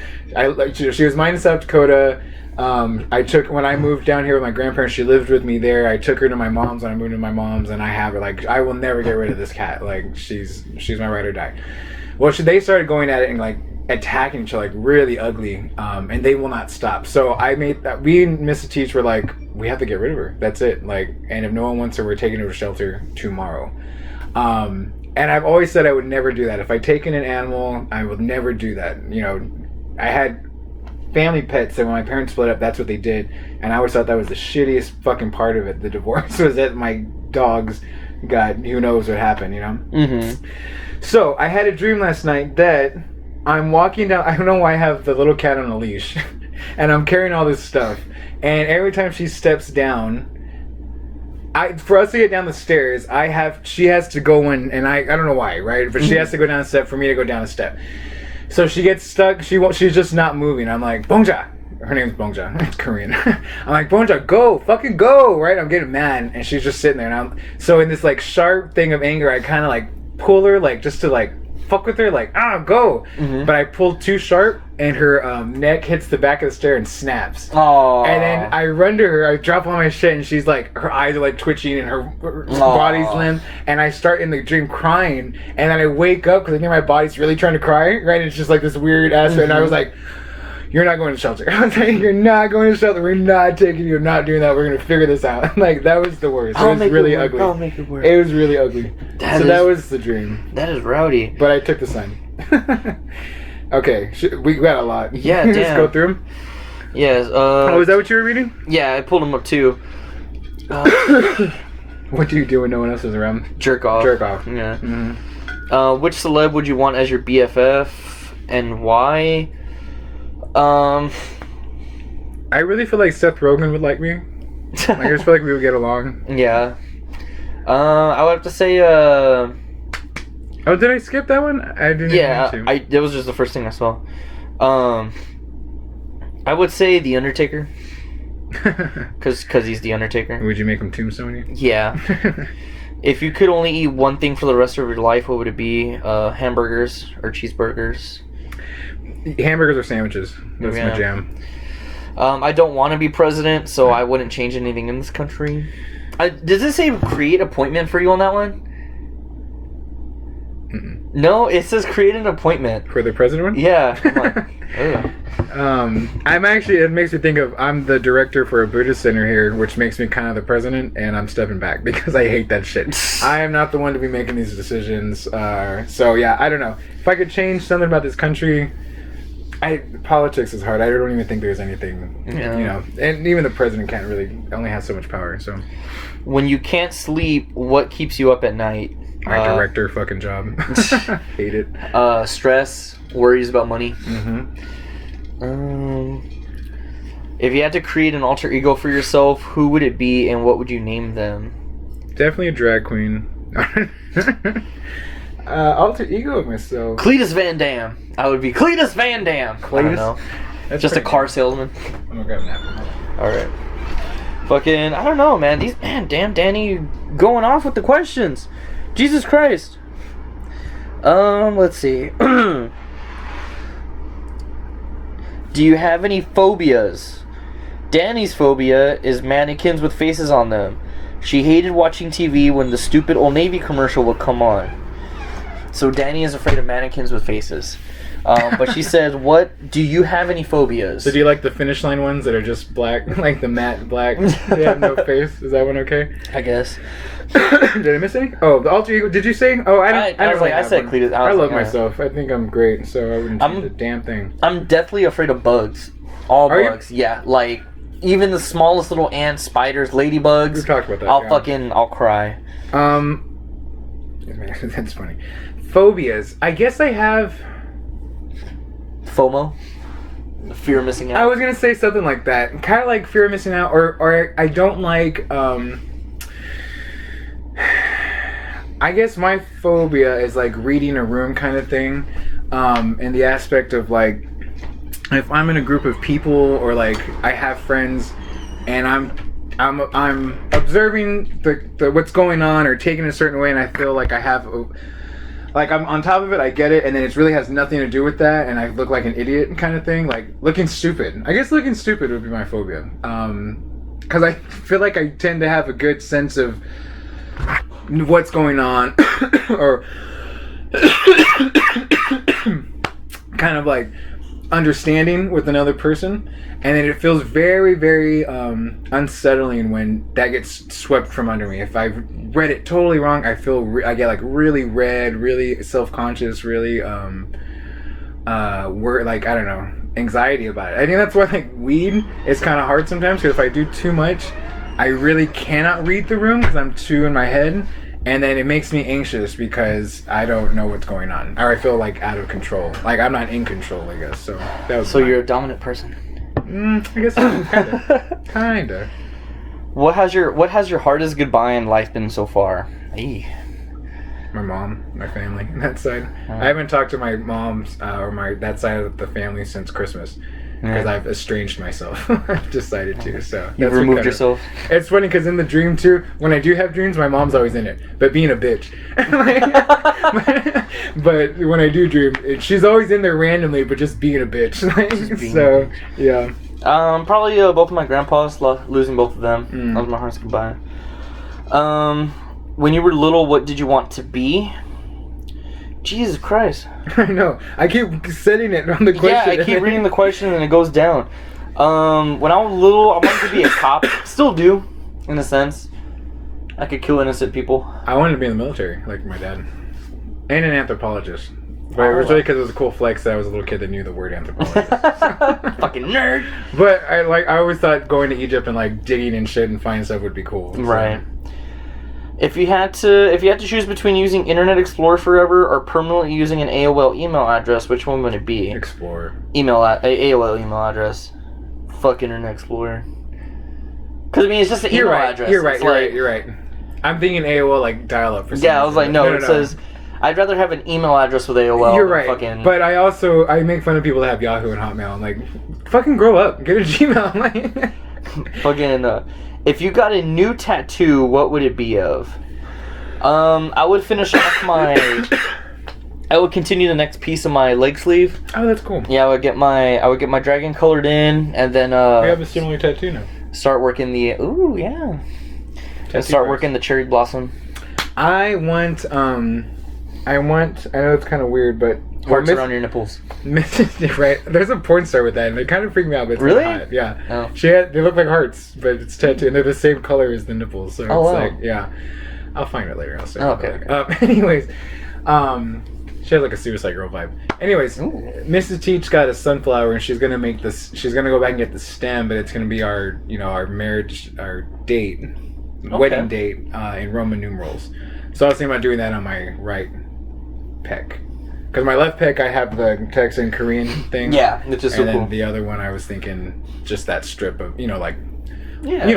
She was mine in South Dakota. When I moved down here with my grandparents, she lived with me there. I took her to my mom's when I moved to my mom's, and I have her. Like, I will never get rid of this cat. Like, she's my ride or die. Well, they started going at it and like attacking each other like really ugly, and they will not stop. So we and Mrs. Teach were like, we have to get rid of her. That's it. Like, and if no one wants her, we're taking her to shelter tomorrow. And I've always said I would never do that. If I take in an animal, I would never do that. I had family pets, and when my parents split up, that's what they did. And I always thought that was the shittiest fucking part of it. The divorce was that my dogs got, who knows what happened, Mm-hmm. So I had a dream last night that I'm walking down. I don't know why I have the little cat on a leash, and I'm carrying all this stuff. And every time she steps down, for us to get down the stairs, she has to go in, and I don't know why, right? But she has to go down a step for me to go down a step. So she gets stuck. She's just not moving. I'm like, Bongja. Her name's Bongja. It's Korean. I'm like, Bongja, go, fucking go, right? I'm getting mad, and she's just sitting there. And so in this like sharp thing of anger, I kind of like pull her, like just to like fuck with her, like go. But I pulled too sharp, and her neck hits the back of the stair and snaps. Oh. And then I run to her, I drop all my shit, and she's like, her eyes are like twitching, and her body's limp. And I start in the dream crying, and then I wake up because I think my body's really trying to cry, right? It's just like this weird aspect, and I was like, you're not going to shelter. I was like, you're not going to shelter. We're not taking you. We're not doing that. We're going to figure this out. Like, that was the worst. It was really ugly. I'll make it work. It was really ugly. That was the dream. That is rowdy. But I took the sign. Okay. We got a lot. Yeah, Just damn. go through them? Yes. Is that what you were reading? Yeah, I pulled them up too. What do you do when no one else is around? Jerk off. Jerk off. Yeah. Mm-hmm. Which celeb would you want as your BFF and why? I really feel like Seth Rogen would like me. Like, I just feel like we would get along. Yeah. I would have to say, Oh, did I skip that one? I didn't. yeah, Even need that was just the first thing I saw. I would say The Undertaker. to. Cause he's The Undertaker. Would you make him tombstone you? Yeah. If you could only eat one thing for the rest of your life, what would it be? Hamburgers or cheeseburgers? Hamburgers or sandwiches. That's Yeah. my jam. I don't want to be president, so I wouldn't change anything in this country. Does it say create appointment for you on that one? Mm-mm. No, it says create an appointment. For the president one? Yeah. I'm like, ugh. I'm actually, it makes me think of, I'm the director for a Buddhist center here, which makes me kind of the president, and I'm stepping back because I hate that shit. I am not the one to be making these decisions. So yeah, I don't know. If I could change something about this country, politics is hard. I don't even think there's anything, Yeah. you know, and even the president can't really, only has so much power, so. When you can't sleep, what keeps you up at night? My director fucking job. Hate it. Stress, worries about money. Mm-hmm. If you had to create an alter ego for yourself, who would it be and what would you name them? Definitely a drag queen. Alter ego of myself. Cletus Van Dam. I would be Cletus Van Dam. I don't Cletus? know. That's Just a pretty- car salesman. I'm gonna grab a napkin. Alright. Fucking, I don't know, man. Damn, Danny, you going off with the questions. Jesus Christ. Let's see. Do you have any phobias? Danny's phobia is mannequins with faces on them. She hated watching TV when the stupid Old Navy commercial would come on. So Danny is afraid of mannequins with faces. But she said, "What do you have any phobias?" So do you like the finish line ones that are just black, like the matte black? They have no face. Is that one okay? I guess. Did I miss any? Oh, the alter ego. Did you say? Oh, I I was like, I said Cletus. I love like, myself. I think I'm great, so I wouldn't change a damn thing. I'm deathly afraid of bugs. All Are you? bugs. Yeah, like even the smallest little ants, spiders, ladybugs. We talked about that. I'll cry. That's funny. Phobias. I guess I have. FOMO. The fear of missing out. I was gonna say something like that. Kind of like fear of missing out, or I don't like. I guess my phobia is like reading a room kind of thing, in the aspect of like, if I'm in a group of people or like I have friends, and I'm observing the what's going on or taking it a certain way, and I feel like I have. Like, I'm on top of it, I get it, and then it really has nothing to do with that, and I look like an idiot kind of thing. Like, looking stupid. I guess looking stupid would be my phobia. Because I feel like I tend to have a good sense of what's going on, or kind of like understanding with another person, and then it feels very, very unsettling when that gets swept from under me. If I've read it totally wrong, I I get like really red, really self-conscious, really like, I don't know, anxiety about it. I think that's why like weed is kind of hard sometimes, because if I do too much, I really cannot read the room because I'm too in my head, And then it makes me anxious because I don't know what's going on, or I feel like out of control. Like I'm not in control, I guess. So that was. So you're a dominant person. I guess kinda. What has your hardest goodbye in life been so far? Hey. My mom, my family, that side. I haven't talked to my mom's or that side of the family since Christmas because I've estranged myself. I've decided to. So You've removed yourself. It's funny because in the dream too, when I do have dreams, my mom's always in it, but being a bitch. But when I do dream, she's always in there randomly, but just being a bitch. So yeah. Probably both of my grandpas. Losing both of them. That was my hardest goodbye. When you were little, what did you want to be? Jesus Christ. I know. I keep setting it on the question. Yeah, I keep reading the question and it goes down. When I was little, I wanted to be a cop. Still do, in a sense. I could kill innocent people. I wanted to be in the military, like my dad. And an anthropologist. But it was really because it was a cool flex that I was a little kid that knew the word anthropologist. Fucking nerd. But I always thought going to Egypt and like digging and shit and finding stuff would be cool. So. Right. If you had to choose between using Internet Explorer forever or permanently using an AOL email address, which one would it be? Explorer. AOL email address. Fuck Internet Explorer. Because I mean, it's just an email address. You're right. I'm thinking AOL like dial up for some reason. I was like, no. It says I'd rather have an email address with AOL. You're right. Fucking... But I make fun of people that have Yahoo and Hotmail. I'm like, fucking grow up. Get a Gmail. Like, fucking. If you got a new tattoo, what would it be of? I would finish off I would continue the next piece of my leg sleeve. Oh, that's cool. Yeah, I would get my dragon colored in, and then we have a similar tattoo now. Start working the working the cherry blossom. I want. I know it's kind of weird, but hearts around your nipples. Right. There's a porn star with that, and they kind of freak me out. But it's really? Hot. Yeah. Oh. They look like hearts, but it's tattooed, and they're the same color as the nipples. So it's like, yeah. I'll find it later. I'll say. Okay. Anyways, she has like a Suicide Girl vibe. Anyways, Mrs. Teach got a sunflower, and she's gonna make this. She's gonna go back and get the stem, but it's gonna be our marriage, our date, wedding date in Roman numerals. So I was thinking about doing that on my right pec. Because my left pec, I have the text in Korean thing. Yeah, it's just so cool. And then the other one, I was thinking just that strip of,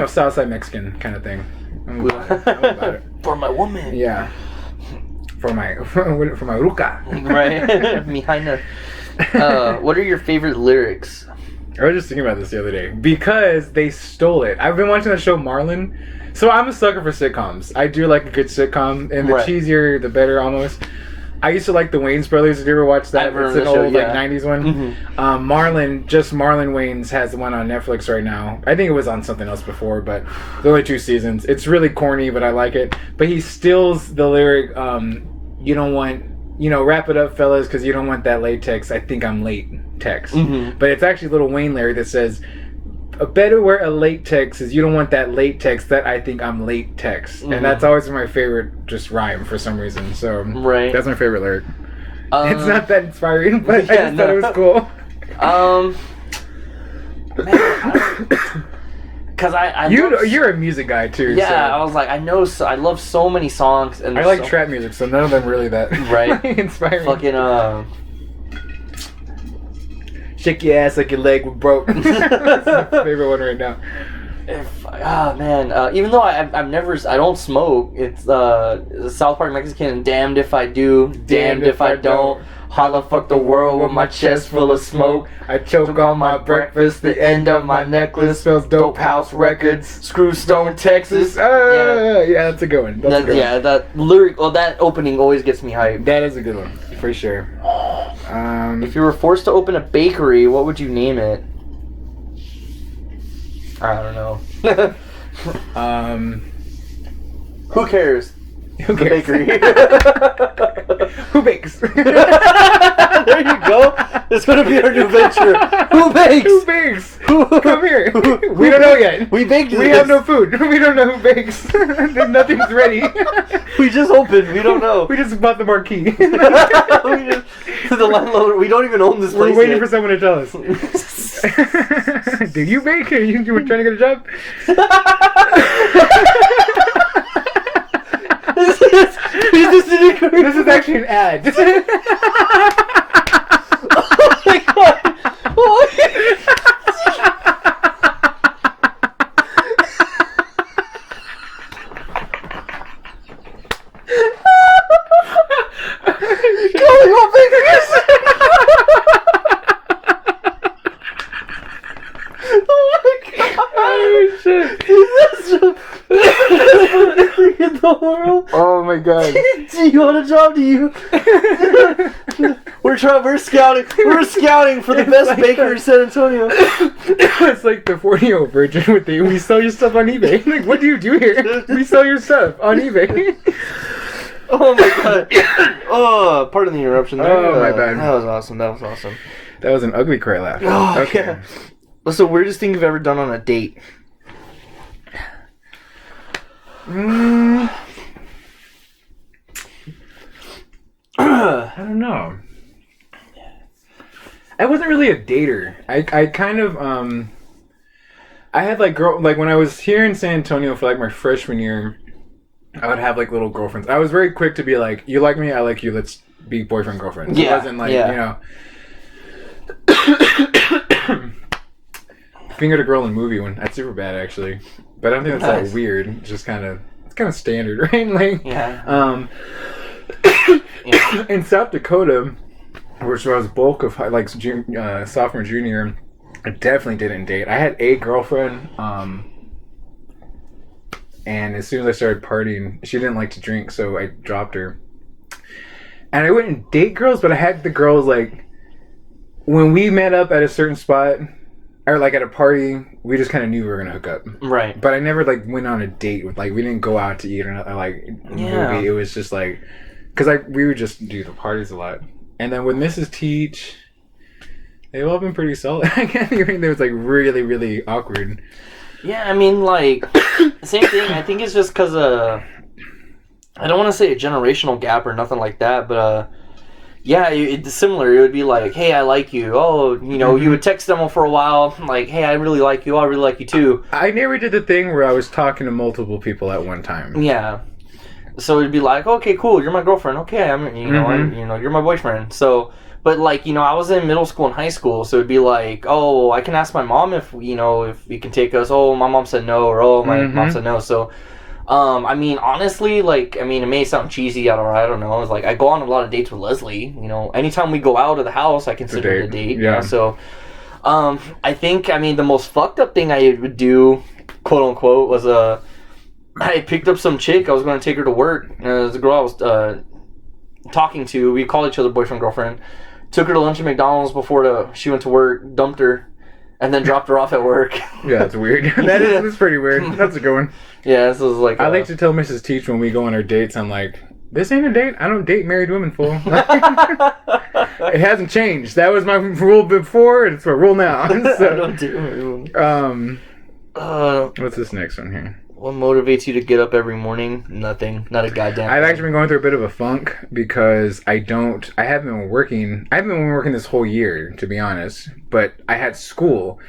Southside Mexican kind of thing. I'm about it. For my woman. Yeah. For my ruca. Right. Mihaina. What are your favorite lyrics? I was just thinking about this the other day. Because they stole it. I've been watching the show Marlon. So I'm a sucker for sitcoms. I do like a good sitcom. And the cheesier, the better almost. I used to like the Wayans Brothers. Did you ever watch that? It's an old 90s one. Mm-hmm. Marlon Wayans has the one on Netflix right now. I think it was on something else before, but there's only 2 seasons. It's really corny, but I like it. But he steals the lyric, you don't want, wrap it up, fellas, because you don't want that latex. I think I'm late text. Mm-hmm. But it's actually Lil Wayne lyric that says, a better wear a latex is you don't want that latex that I think I'm late text. Mm-hmm. And that's always my favorite just rhyme for some reason. So that's my favorite lyric. It's not that inspiring, but I just thought it was cool. Because you're a music guy too. Yeah, so. I was like, I love so many songs, and I like trap music, so none of them really that inspiring. Fucking shake your ass like your leg was broke. That's my favorite one right now. Even though I don't smoke, it's South Park Mexican. Damned if I do, damned if I don't. Holla fuck the world with my chest full of smoke. I choke on my breakfast. The end of my necklace smells Dope House Records. Screw Stone, Texas. Yeah, that's a good one. That lyric. Well, that opening always gets me hyped. That is a good one for sure. If you were forced to open a bakery, what would you name it? I don't know. Who cares? Who cares? The bakery. Who bakes? There you go. It's going to be our new venture. Who bakes? Who bakes? Come here. We don't know yet. We baked this. We have no food. We don't know who bakes. Nothing's ready. We just opened. We don't know. We just bought the marquee. The landlord. We don't even own this place. We're waiting for someone to tell us. Do you bake? You were trying to get a job? actually an ad. Oh my god! Oh my Calling all fingers! Oh my god! Oh shit! In the world. Oh my god! Do you want a job? Do you? We're scouting. We're scouting for the best like baker in San Antonio. It's like the 40-year-old virgin with the we sell your stuff on eBay. Like, what do you do here? We sell your stuff on eBay. Oh my god! Oh, pardon the interruption there. Oh, my bad. That was awesome. That was awesome. That was an ugly cry laugh. Oh, Okay. yeah. What's the weirdest thing you've ever done on a date? I don't know. I wasn't really a dater. I kind of I had like when I was here in San Antonio for like my freshman year, I would have like little girlfriends. I was very quick to be like, you like me, I like you, let's be boyfriend girlfriend. Yeah, It wasn't like, yeah. you know, fingered a girl in a movie when that's super bad actually. But I don't think that's Nice. that weird. It's just kind of standard, right? Like Yeah. in South Dakota, which was bulk of like sophomore, junior, I definitely didn't date. I had a girlfriend, and as soon as I started partying, she didn't like to drink, so I dropped her. And I wouldn't date girls, but I had the girls like when we met up at a certain spot or like at a party, we just kind of knew we were gonna hook up. Right. But I never like went on a date with like we didn't go out to eat or like Yeah. movie. It was just like because we would just do the parties a lot. And then with Mrs. Teach, they've all been pretty solid. I can't think there was like really, really awkward. Yeah, I mean, like, same thing. I think it's just because, I don't want to say a generational gap or nothing like that, but, yeah, it's similar. It would be like, hey, I like you. Oh, you know, you would text them for a while, like, hey, I really like you. Oh, I really like you too. I never did the thing where I was talking to multiple people at one time. Yeah. So it'd be like, okay, cool, you're my girlfriend. Okay, you're my boyfriend. So, but like, I was in middle school and high school, so it'd be like, oh, I can ask my mom if you can take us. Oh, my mom said no, or oh, my mom said no. So, I mean, honestly, like, it may sound cheesy. I don't know. It's like I go on a lot of dates with Leslie. Anytime we go out of the house, I consider it a date. Yeah. So, I think the most fucked up thing I would do, quote unquote, was I picked up some chick. I was going to take her to work. There's a girl I was talking to. We call each other boyfriend, girlfriend. Took her to lunch at McDonald's before she went to work, dumped her, and then dropped her off at work. Yeah, that's weird. That's pretty weird. That's a good one. Yeah, this was like... I like to tell Mrs. Teach when we go on our dates, I'm like, this ain't a date. I don't date married women, fool. It hasn't changed. That was my rule before, and it's my rule now. So, I don't do what's this next one here? What motivates you to get up every morning? Nothing. Not a goddamn I've thing. actually been going through a bit of a funk because I haven't been working this whole year, to be honest, but I had school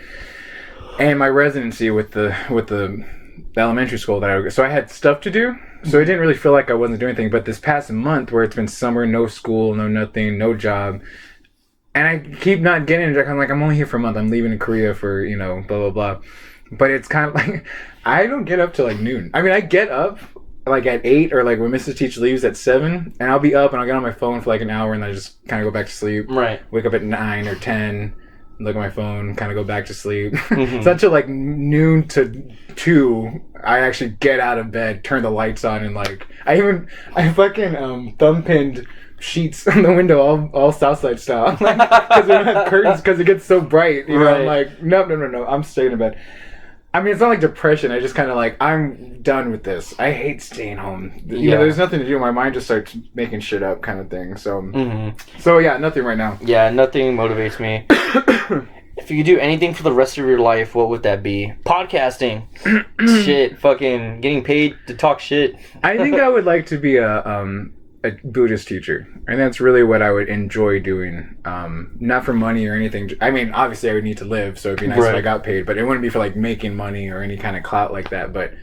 and my residency with the elementary school so I had stuff to do, so I didn't really feel like I wasn't doing anything. But this past month where it's been summer, no school, no nothing, no job, and I keep not getting it, I'm like, I'm only here for a month, I'm leaving to Korea for, blah, blah, blah. But it's kind of like, I don't get up till like noon. I mean, I get up like at 8 or like when Mrs. Teach leaves at 7, and I'll be up and I'll get on my phone for like an hour and I just kind of go back to sleep. Right. Wake up at 9 or 10, look at my phone, kind of go back to sleep. Mm-hmm. It's not till like noon to 2, I actually get out of bed, turn the lights on, and like, I fucking thumb pinned sheets on the window all Southside style. Because we don't have curtains because it gets so bright. Right. I'm like, no, I'm staying in bed. I mean, it's not like depression. I just kind of like, I'm done with this. I hate staying home. There's nothing to do. My mind just starts making shit up, kind of thing. So, So yeah, nothing right now. Yeah, nothing motivates me. If you could do anything for the rest of your life, what would that be? Podcasting. Shit, fucking getting paid to talk shit. I think I would like to be a Buddhist teacher, and that's really what I would enjoy doing. Not for money or anything. I mean, obviously I would need to live, so it'd be nice if I got paid, but it wouldn't be for like making money or any kind of clout like that. But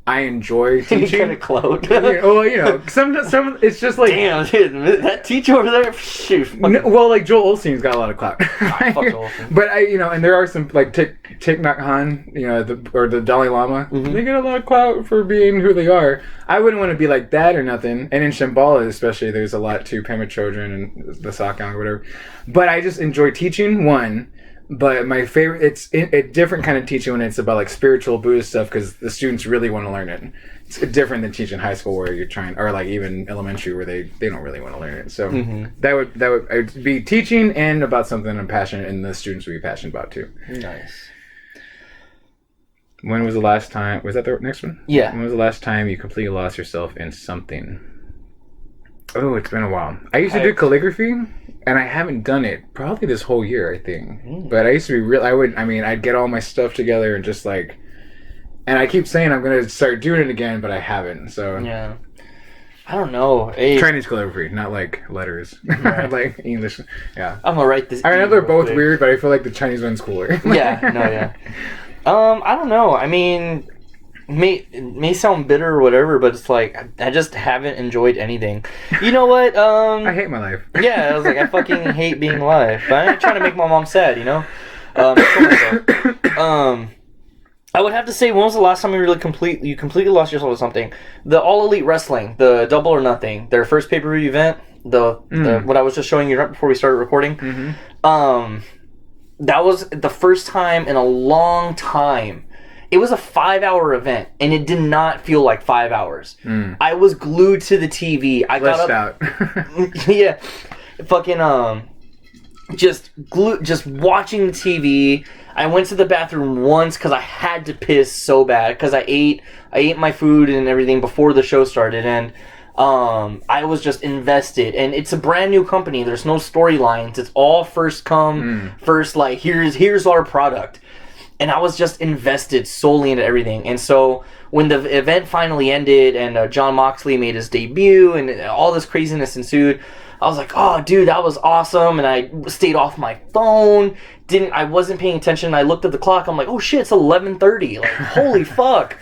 I enjoy You kind teaching. of clout. Well, some it's just like Damn, dude, that teacher over there, shoot. like Joel Osteen's got a lot of clout. Fuck Joel Osteen. But and there are some like Thich Nhat Hanh, or the Dalai Lama. Mm-hmm. They get a lot of clout for being who they are. I wouldn't want to be like that or nothing. And in Shambhala especially, there's a lot to Pema Chodron and the Sakyong or whatever. But I just enjoy teaching one. But my favorite, it's a different kind of teaching when it's about like spiritual Buddhist stuff, because the students really want to learn it. It's different than teaching high school where you're trying, or like even elementary where they don't really want to learn it. So that would be teaching and about something I'm passionate, and the students would be passionate about too. Nice. When was the last time? Was that the next one? Yeah. When was the last time you completely lost yourself in something? Oh, it's been a while. I used to do calligraphy, and I haven't done it probably this whole year, I think. But I used to be real. I'd get all my stuff together and just like, and I keep saying I'm gonna start doing it again, but I haven't. So Yeah. I don't know. Chinese calligraphy, not like letters, Right. like English. Yeah. I'm gonna write this. I know E they're real both quick. weird, but I feel like the Chinese one's cooler. Yeah. No. Yeah. I don't know. I mean, it may sound bitter or whatever, but it's like I just haven't enjoyed anything. You know what? I hate my life. Yeah, I was like, I fucking hate being alive. But I ain't trying to make my mom sad, you know? I told myself. I would have to say, when was the last time you completely lost yourself to something? The All Elite Wrestling, the Double or Nothing, their first pay-per-view event, the what I was just showing you right before we started recording. That was the first time in a long time. It was a 5-hour event, and it did not feel like 5 hours. I was glued to the TV. I got up. Yeah, fucking just watching the TV. I went to the bathroom once because I had to piss so bad because I ate my food and everything before the show started, and I was just invested. And it's a brand new company. There's no storylines. It's all first come, first like here's our product. And I was just invested solely into everything. And so when the event finally ended and Jon Moxley made his debut and all this craziness ensued, I was like, oh, dude, that was awesome. And I stayed off my phone. I wasn't paying attention. I looked at the clock. I'm like, oh, shit, it's 11:30. Like, holy fuck.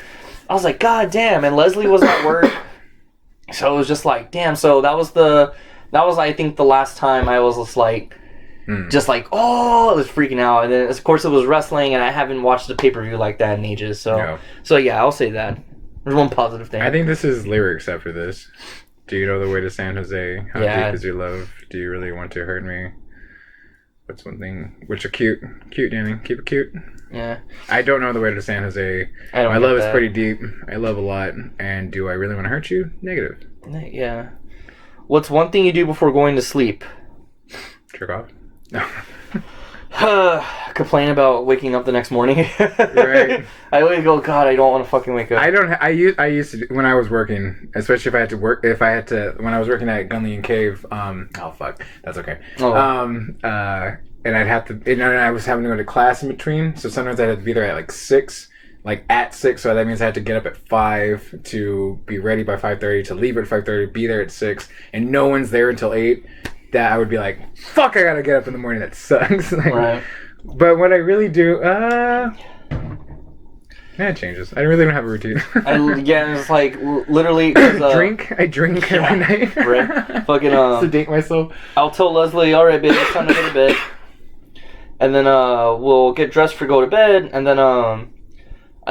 I was like, God damn. And Leslie was at work. So it was just like, damn. So that was I think, the last time I was just like, oh, I was freaking out. And then, of course, it was wrestling, and I haven't watched a pay-per-view like that in ages. So, yeah, I'll say that. There's one positive thing. I think this is lyrics after this. Do you know the way to San Jose? How deep is your love? Do you really want to hurt me? What's one thing? Which are cute. Cute, Danny. Keep it cute. Yeah. I don't know the way to San Jose. My love is pretty deep. I love a lot. And do I really want to hurt you? Negative. Yeah. What's one thing you do before going to sleep? Jerk off? No. Complain about waking up the next morning. Right. I always go, God, I don't want to fucking wake up. I used to, when I was working, especially when I was working at Gunley and Cave, oh fuck, that's okay. And I'd have to, and I was having to go to class in between, so sometimes I had to be there at like 6, so that means I had to get up at 5 to be ready by 5:30, to leave at 5:30, be there at 6, and no one's there until 8. That I would be like, fuck, I gotta get up in the morning. That sucks. Right. But what I really do, it changes. I really don't have a routine. It's like literally. I drink every night. Right. Fucking sedate myself. I'll tell Leslie, all right, babe, it's time to go to bed. And then we'll get dressed for go to bed. And then I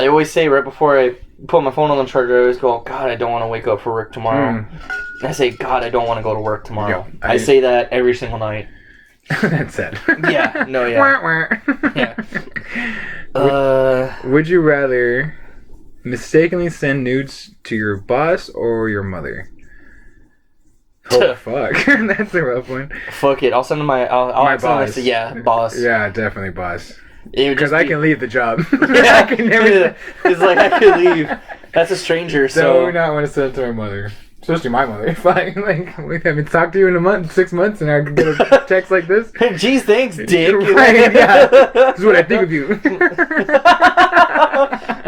always say right before I put my phone on the charger, I always go, God, I don't want to wake up for work tomorrow. I say, God, I don't want to go to work tomorrow. I say that every single night. That's sad. Yeah. No. Yeah. Yeah. Would you rather mistakenly send nudes to your boss or your mother? Oh fuck, that's a rough one. Fuck it, I'll send them my boss. Boss. Yeah, definitely boss. Because I can leave the job. Yeah, I can never. It's like I could leave. That's a stranger. So do not want to send it to my mother. Especially my mother. If I we haven't talked to you in 6 months, and I could get a text like this. Geez, thanks, Dick. Right? Yeah. This is what I think of you.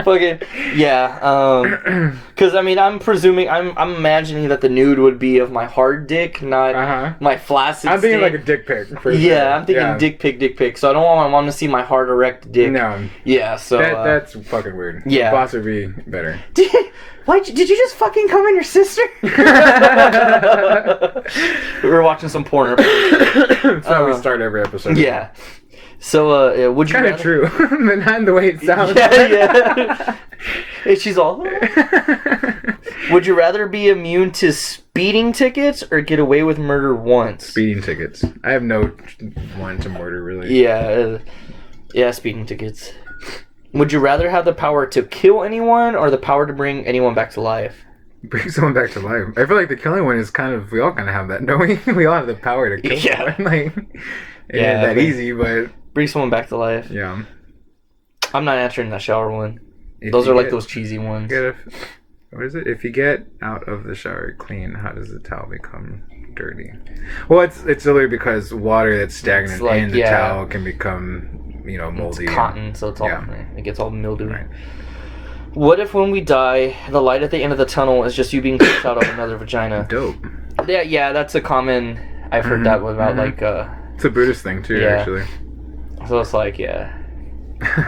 Fucking yeah. Because I mean, I'm presuming, I'm imagining that the nude would be of my hard dick, not my flaccid. I'm thinking state. like a dick pic. Yeah, I'm thinking dick pic. So I don't want my mom to see my hard erect dick. No. Yeah. So that's fucking weird. Yeah. Boss would be better. Did you just fucking come in your sister? We were watching some porn. That's how we start every episode. Yeah. So, would you kind of true, but not in the way it sounds. Yeah. And she's all... Would you rather be immune to speeding tickets or get away with murder once? Speeding tickets. I have no one to murder, really. Yeah, speeding tickets. Would you rather have the power to kill anyone or the power to bring anyone back to life? Bring someone back to life. I feel like the killing one is kind of... We all kind of have that, don't we? We all have the power to kill someone. It ain't that easy, but... Bring someone back to life. Yeah. I'm not answering that shower one. Those are like those cheesy ones. What is it? If you get out of the shower clean, how does the towel become dirty? Well, it's literally because water that's stagnant in the towel can become, moldy. It's cotton, so it's all it gets all mildewy. Right. What if when we die, the light at the end of the tunnel is just you being pushed out of another vagina? Dope. Yeah, that's a common... I've heard that about, It's a Buddhist thing, too, actually. So it's like, yeah.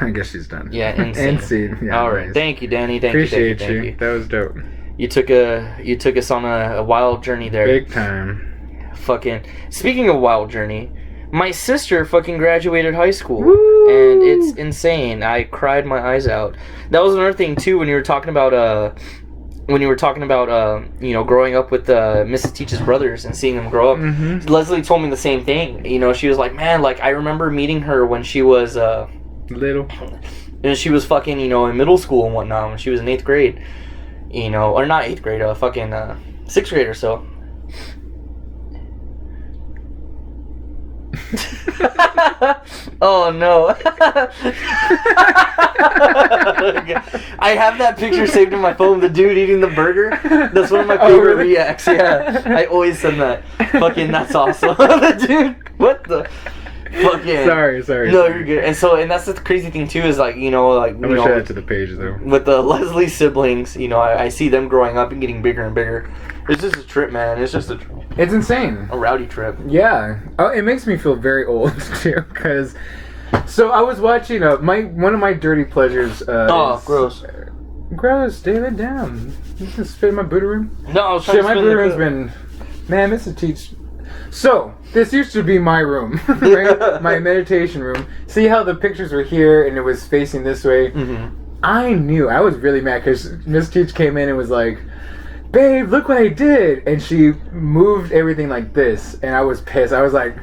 I guess she's done. Yeah, insane. Yeah, all right. Nice. Thank you, Danny. Appreciate you. That was dope. You took us on a wild journey there. Big time. Fucking... Speaking of wild journey... My sister fucking graduated high school. Woo! And it's insane. I cried my eyes out. That was another thing too when you were talking about growing up with Mrs. Teach's brothers and seeing them grow up. Mm-hmm. Leslie told me the same thing. She was like, man, like I remember meeting her when she was little. And she was fucking, in middle school and whatnot when she was in 8th grade. Or not 8th grade, fucking 6th grade or so. Oh no. I have that picture saved in my phone, the dude eating the burger. That's one of my favorite reacts. Yeah, I always send that. Fucking that's awesome. The dude, what the fucking sorry no, you're good. And that's the crazy thing too, is like I'm gonna show that to the page though. With the Leslie siblings, I see them growing up and getting bigger and bigger. It's just a trip, man. It's just it's insane. A rowdy trip. Yeah. Oh, it makes me feel very old too, because. So I was watching one of my dirty pleasures. Gross. Gross, David. Damn. You just spit in my booty room. No, I was trying to my booty room's been. Man, Mr. Teach. So this used to be my room, right? My meditation room. See how the pictures were here and it was facing this way. Mm-hmm. I was really mad because Miss Teach came in and was like, babe, look what I did. And she moved everything like this. And I was pissed. I was like,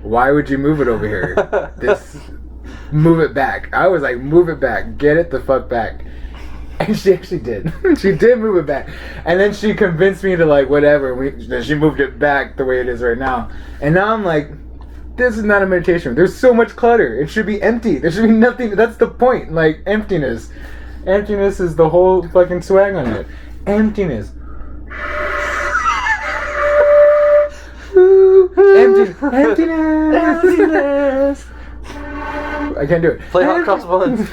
why would you move it over here? Move it back. I was like, move it back. Get it the fuck back. And she actually did. She did move it back. And then she convinced me to whatever. Then she moved it back the way it is right now. And now I'm like, this is not a meditation room. There's so much clutter. It should be empty. There should be nothing. That's the point. Emptiness. Emptiness is the whole fucking swag on it. Emptiness. Emptiness. I can't do it. Play Hot Cross Buns.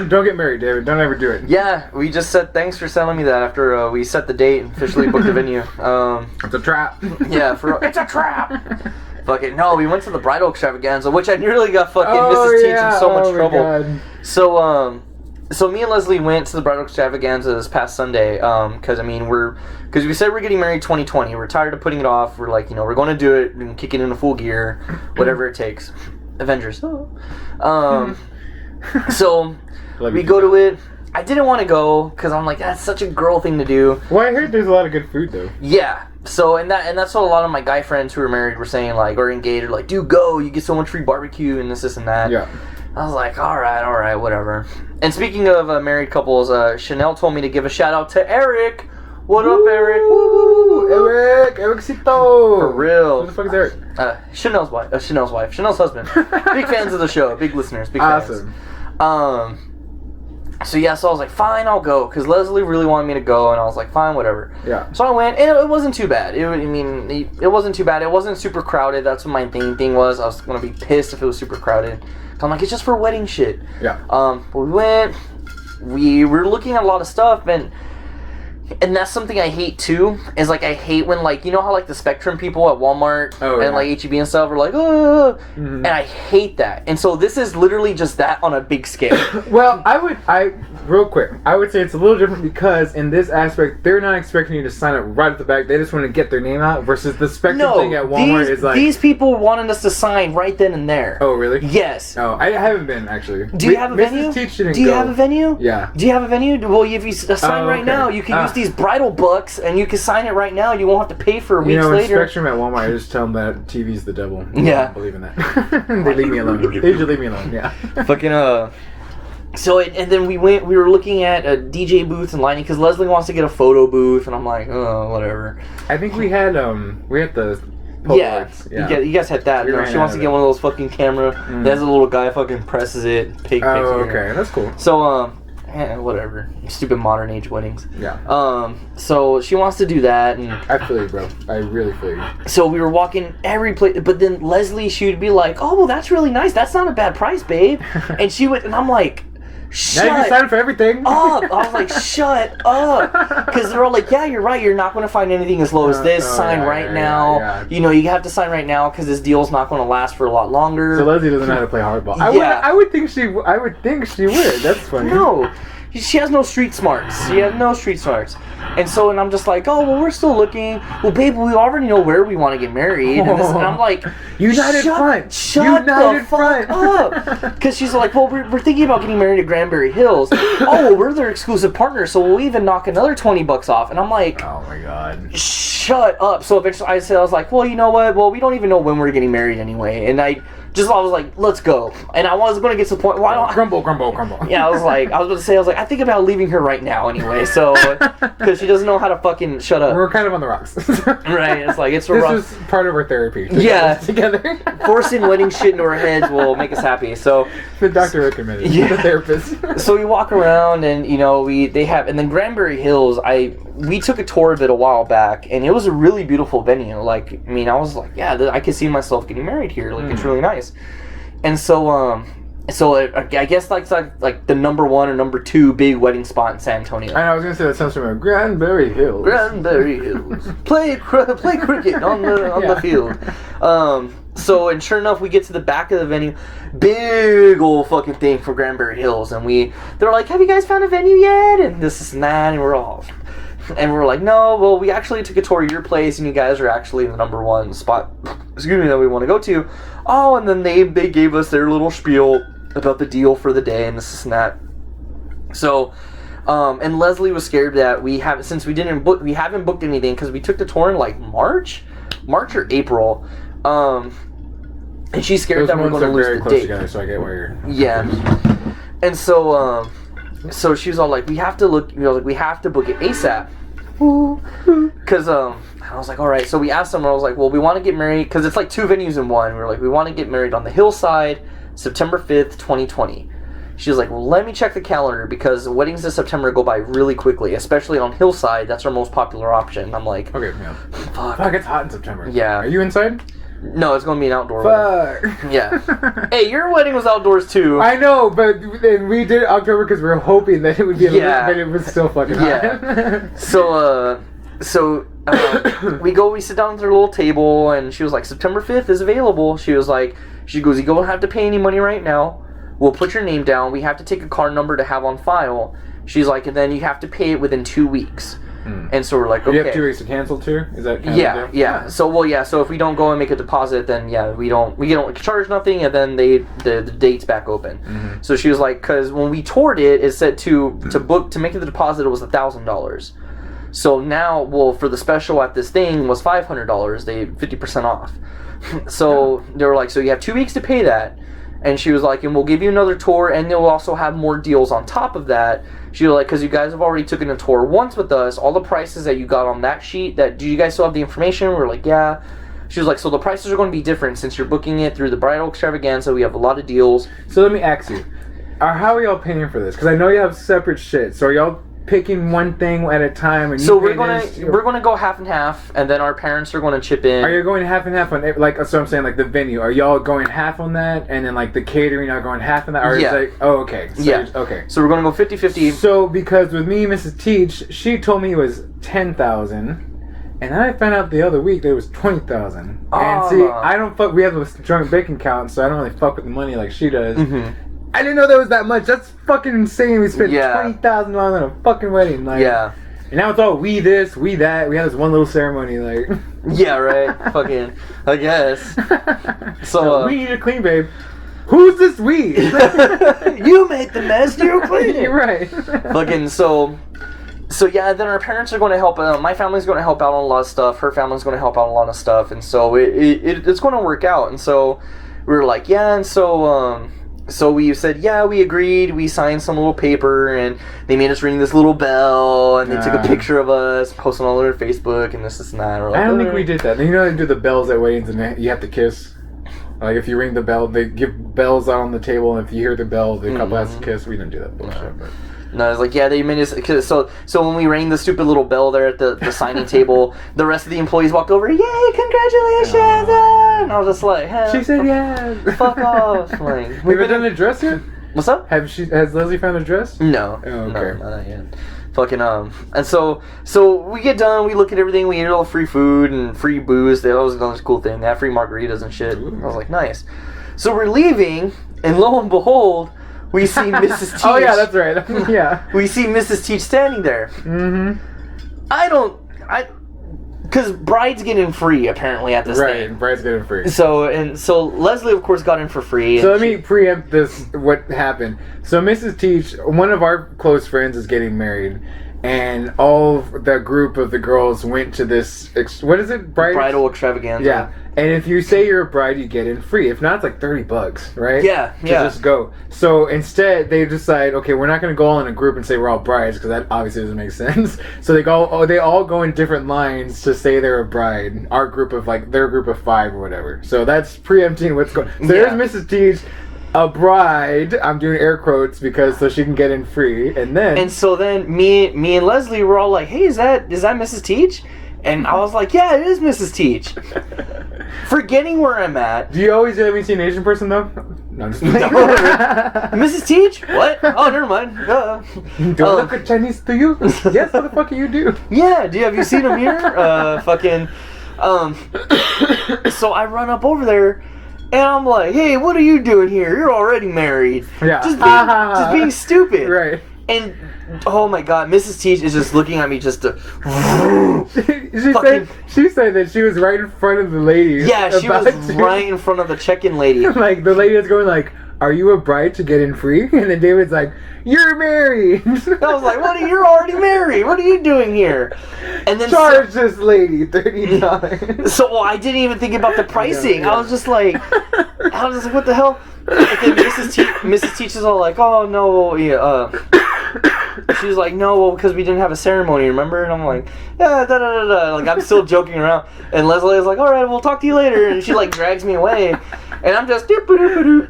Don't get married, David. Don't ever do it. Yeah, we just said thanks for telling me that after we set the date and officially booked the venue. It's a trap. Yeah, it's a trap. Fuck it. No, we went to the bridal extravaganza, which I nearly got fucking Mrs. Teach in so much trouble. God. So me and Leslie went to the bridal extravaganza this past Sunday, because we said we're getting married 2020. We're tired of putting it off. We're like, we're going to do it and kick it into full gear, whatever it takes. Avengers. So we go to it. I didn't want to go because I'm like, that's such a girl thing to do. Well, I heard there's a lot of good food though. Yeah. So and that's what a lot of my guy friends who are married were saying, or engaged, are like, dude, go. You get so much free barbecue and this and that. Yeah. I was like, all right, whatever. And speaking of married couples, Chanel told me to give a shout out to Eric. What up, Eric? Woo! Ericito. For real. Who the fuck is Eric? Chanel's wife, Chanel's husband. Big fans of the show, big listeners, big fans. Awesome. So yeah, so I was like, fine, I'll go, because Leslie really wanted me to go, and I was like, fine, whatever. Yeah. So I went, and it wasn't too bad. It wasn't too bad. It wasn't super crowded. That's what my main thing was. I was gonna be pissed if it was super crowded. So I'm like, it's just for wedding shit. Yeah. But we went. We were looking at a lot of stuff, and that's something I hate too. Is like I hate when like you know how like the Spectrum people at Walmart and like HEB and stuff are like, oh, and I hate that. And so this is literally just that on a big scale. Well, real quick, I would say it's a little different because in this aspect, they're not expecting you to sign up right at the back. They just want to get their name out versus the Spectrum thing at Walmart is like... these people wanted us to sign right then and there. Oh, really? Yes. Oh, I haven't been, actually. Do you have a venue? Do you have a venue? Yeah. Do you have a venue? Well, if you sign right now, you can use these bridal books and you can sign it right now. You won't have to pay for weeks later. Spectrum at Walmart, I just tell them that TV's the devil. Yeah. I don't believe in that. They leave me alone. They usually leave me alone, yeah. Fucking, So, and then we were looking at a DJ booth and lighting, because Leslie wants to get a photo booth, and I'm like, oh, whatever. I think we had the Polaroids. Yeah. You guys had that. She wants to get one of those fucking camera. There's a little guy fucking presses it, take pictures. Oh, okay, that's cool. So, whatever. Stupid modern age weddings. Yeah. So she wants to do that, and I feel you, bro. I really feel you. so we were walking every place, but then Leslie, she would be like, "Oh, well, that's really nice. That's not a bad price, babe." And she would, and I'm like, "Shut now you sign for everything." up!" I was like, "Shut up!" Because they're all like, "Yeah, you're right. You're not going to find anything as low as this. Sign right now. Yeah. You know, you have to sign right now because this deal's not going to last for a lot longer." So Leslie doesn't know how to play hardball. I would think she would. That's funny. No. She has no street smarts. And so, and I'm just like, oh, well, we're still looking. Well, babe, we already know where we want to get married. And I'm like, United Front. Shut the fuck up. Because she's like, well, we're thinking about getting married at Granbury Hills. Oh, well, we're their exclusive partner, so we'll even knock another $20 off. And I'm like, oh my god. Shut up. So eventually I was like, well, you know what? Well, we don't even know when we're getting married anyway. And I was like, let's go. And I was going to get to the point, why don't I... Crumble. Yeah, I was like, I think about leaving her right now anyway, so, because she doesn't know how to fucking shut up. We're kind of on the rocks. Right, it's like, it's a this rough... is part of our therapy. Yeah. Together. Forcing wedding shit into our heads will make us happy, so... The doctor recommended. Yeah. The therapist. So we walk around, and, you know, and then Granbury Hills, we took a tour of it a while back, and it was a really beautiful venue. Like, I mean, I was like, yeah, I could see myself getting married here. Like, it's really nice. And so, I guess like the number 1 or number 2 big wedding spot in San Antonio. And I was gonna say that sounds familiar. Granbury Hills. Play cricket on the field. So, and sure enough, we get to the back of the venue, big old fucking thing for Granbury Hills, and they're like, have you guys found a venue yet? And this and that, and we're like, no, well, we actually took a tour of your place, and you guys are actually the number 1 spot, that we want to go to. Oh, and then they gave us their little spiel about the deal for the day, and this and that. So, and Leslie was scared that we haven't booked anything, because we took the tour in like March or April, and she's scared that we're going to lose the date. Together, so I get where you're... Yeah. And so, so she was all like, we have to book it ASAP. Because, I was like, all right. So we asked them, I was like, well, we want to get married, because it's like 2 venues in one. We were like, we want to get married on the Hillside, September 5th, 2020. She was like, well, let me check the calendar, because weddings in September go by really quickly, especially on Hillside. That's our most popular option. I'm like, okay, yeah. Fuck, it's hot in September. Yeah. Are you inside? No, it's going to be an outdoor wedding. Yeah. Hey, your wedding was outdoors too. I know, but then we did October because we were hoping that it would be a little, but it was still fucking hot. Yeah. So, we sit down at their little table, and she was like, September 5th is available. She goes, you don't have to pay any money right now. We'll put your name down. We have to take a card number to have on file. She's like, and then you have to pay it within 2 weeks. And so we're like, okay. You have 2 weeks to cancel too? Is that kind of yeah. So if we don't go and make a deposit, then we don't charge nothing, and then the date's back open. Mm-hmm. So she was like, because when we toured it said to make the deposit, it was $1,000. So now, for the special at this thing was $500. They 50% off. So they were like, so you have 2 weeks to pay that. And she was like, and we'll give you another tour, and they'll also have more deals on top of that. She was like, because you guys have already taken a tour once with us, all the prices that you got on that sheet, do you guys still have the information? We were like, yeah. She was like, so the prices are going to be different since you're booking it through the bridal extravaganza. We have a lot of deals. So let me ask you. how are y'all paying for this? Because I know you have separate shit. So are y'all picking one thing at a time? And So you we're pay gonna this? we're gonna go half and half, and then our parents are gonna chip in. Are you going half and half on it? Like, so I'm saying, like the venue. Are y'all going half on that, and then like the catering, are going half on that? Or Yeah. is like, oh, okay. So Yeah. okay. So we're gonna go 50-50. So because with me, Mrs. Teach, she told me it was 10,000. And then I found out the other week that it was 20,000. And see, I don't fuck. We have a joint bank account, so I don't really fuck with the money like she does. Mm-hmm. I didn't know that was that much. That's fucking insane. We spent Yeah. $20,000 on a fucking wedding. Like, Yeah. And now it's all we this, we that. We had this one little ceremony, like. Yeah, right. Fucking, I guess. So we need to clean, babe. Who's this we? you made the mess. You clean it. You're right. Fucking So yeah, then our parents are going to help. My family's going to help out on a lot of stuff. Her family's going to help out on a lot of stuff, and so it's going to work out. And so we were like, yeah. And so we said, yeah, we agreed. We signed some little paper, and they made us ring this little bell, and they took a picture of us, posted all over Facebook, and this and that. We're like, I don't think we did that. You know, they do the bells at weddings, and you have to kiss. Like if you ring the bell, they give bells out on the table, and if you hear the bell, the couple has to kiss. We didn't do that bullshit. But. No, I was like, yeah, they made us. So when we rang the stupid little bell there at the signing table, the rest of the employees walked over. Yay, congratulations! And I was just like, hey, she said yes. Fuck off. Like, Have you done a dress yet? What's up? Has Leslie found a dress? No. Oh, okay. No, not yet. Fucking and so we get done. We look at everything. We eat all the free food and free booze. That was a cool thing. They have free margaritas and shit. Ooh. I was like, nice. So we're leaving, and lo and behold, we see Mrs. Teach. Oh yeah, that's right. Yeah. We see Mrs. Teach standing there. Mm-hmm. Because bride's getting free apparently at this Right, thing. bride's getting free. So Leslie of course got in for free. So let me preempt this. What happened? So Mrs. Teach, one of our close friends, is getting married, and all of the group of the girls went to this. What is it? Bridal extravaganza. Yeah. And if you say you're a bride, you get in free. If not, it's like $30, right? Yeah, to yeah. just go. So instead, they decide, okay, we're not going to go all in a group and say we're all brides because that obviously doesn't make sense. So they all go in different lines to say they're a bride. Our group of their group of 5 or whatever. So that's preempting what's going. So there's Mrs. Teach, a bride. I'm doing air quotes so she can get in free, and so then me and Leslie were all like, hey, is that Mrs. Teach? And I was like, yeah, it is Mrs. Teach. Forgetting where I'm at. Do you always let me see an Asian person though? No, I'm just Mrs. Teach? What? Oh, never mind. Do I look Chinese to you? Yes, motherfucker, you do. Yeah. Have you seen him here? So I run up over there. And I'm like, hey, what are you doing here? You're already married. Yeah. Just being stupid. Right. And, oh my god, Mrs. Teach is just looking at me just to... she said that she was right in front of the lady. Yeah, she was right in front of the check-in lady. Like, the lady was going like, are you a bride to get in free? And then David's like, you're married. I was like, you're already married. What are you doing here? And then charge this lady $30. So I didn't even think about the pricing. Yeah. I was just like, what the hell? And then Mrs. Teach is all like, oh no, she was like, no, well, because we didn't have a ceremony, remember? And I'm like, yeah, da da da da. Like, I'm still joking around. And Leslie is like, all right, we'll talk to you later. And she like drags me away, and I'm just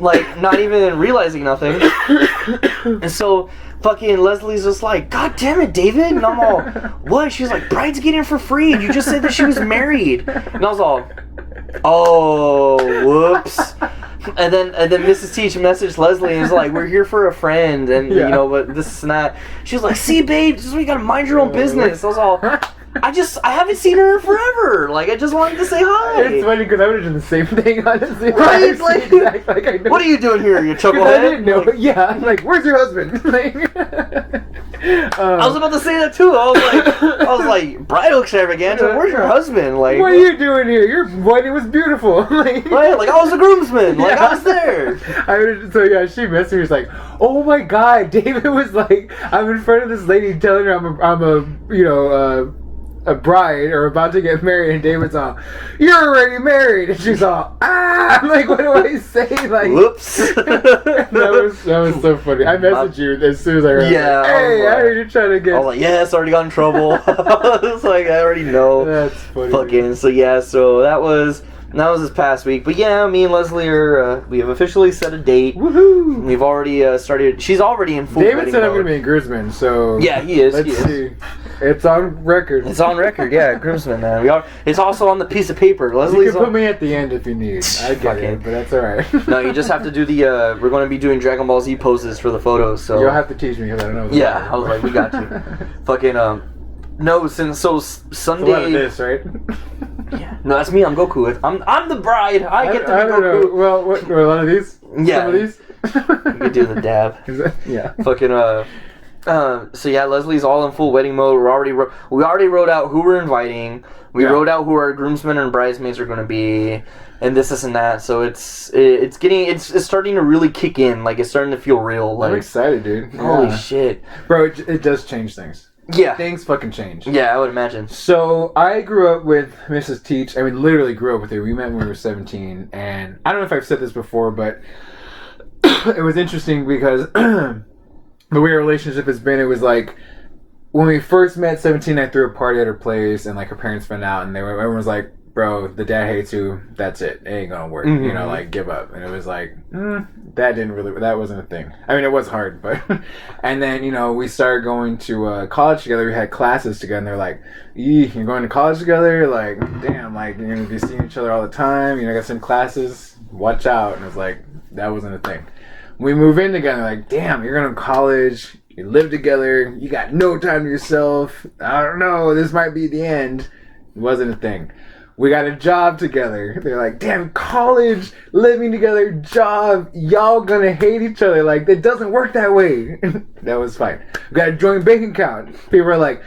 like not even realizing nothing. And so fucking Leslie's just like, God damn it, David. And I'm all, what? She was like, bride's getting for free. You just said that she was married. And I was all, oh, whoops. And then Mrs. Teach messaged Leslie and was like, we're here for a friend, and you know, but this is not. She was like, see, babe, this is why you gotta mind your own business. I was all, I haven't seen her in forever. Like, I just wanted to say hi. It's funny because I would have done the same thing, honestly. Right? Like, I know. What are you doing here, you chucklehead? I didn't know. Yeah, I'm like, where's your husband? Like, I was about to say that too. I was like, bridal extravaganza. Where's your husband? Like, what are you doing here? Your wedding was beautiful. Like, right? Like, I was a groomsman. Like, I was there. She messaged me. She was like, oh my god, David was like, I'm in front of this lady telling her I'm a bride or about to get married, and David's all, you're already married, and she's all, I'm like, what do I say? Like, whoops. that was so funny. I messaged you as soon as I read it. Yeah, Hey, I heard you're trying to get. I was like, yes, already got in trouble. I was like, I already know. That's funny. Fucking, so that was That was this past week. But yeah, me and Leslie are, we have officially set a date. Woohoo! We've already started. She's already in full David wedding said I'm mode. going to be in groomsman, so... Yeah, he is. Let's see. It's on record. It's on record, yeah, groomsman, man. It's also on the piece of paper. You Leslie's can put me at the end if you need. I get Fucking- it, but that's alright. No, you just have to do the, we're going to be doing Dragon Ball Z poses for the photos, so... You'll have to teach me because I don't know. what Yeah, that I was like, we got you. Fucking, no, since, so Sunday... It's a lot of this, right? Yeah. No, that's me, I'm Goku. I'm the bride, I get to be I don't know. Goku. Well, what, a lot of these? Yeah. Some of these? You could do the dab. Is that, yeah. Fucking so yeah, Leslie's all in full wedding mode. We already wrote out who we're inviting. We Yeah. wrote out who our groomsmen and bridesmaids are going to be, and this and that. So it's starting to really kick in. Like it's starting to feel real. I'm Like excited, dude. holy Yeah. shit. Bro, it does change things. Yeah. Things fucking change. Yeah, I would imagine. So I grew up with Mrs. Teach. I mean, literally grew up with her. We met when we were 17, and I don't know if I've said this before, but it was interesting because the way our relationship has been, it was like when we first met, 17, I threw a party at her place, and like her parents found out, and everyone was like, "Bro, the dad hates you. That's it. It ain't gonna work. Mhm. You know, like give up." And it was like, that wasn't a thing. I mean, it was hard, but and then we started going to college together. We had classes together, and they're like, "You're going to college together? Like, damn, like you're gonna be seeing each other all the time. Got some classes. Watch out." And it was like that wasn't a thing. We move in together, like, damn, you're going to college, you live together, you got no time to yourself. I don't know, this might be the end. It wasn't a thing. We got a job together. They're like, damn, college, living together, job, y'all gonna hate each other. Like, it doesn't work that way. That was fine. We got a joint bank account. People are like,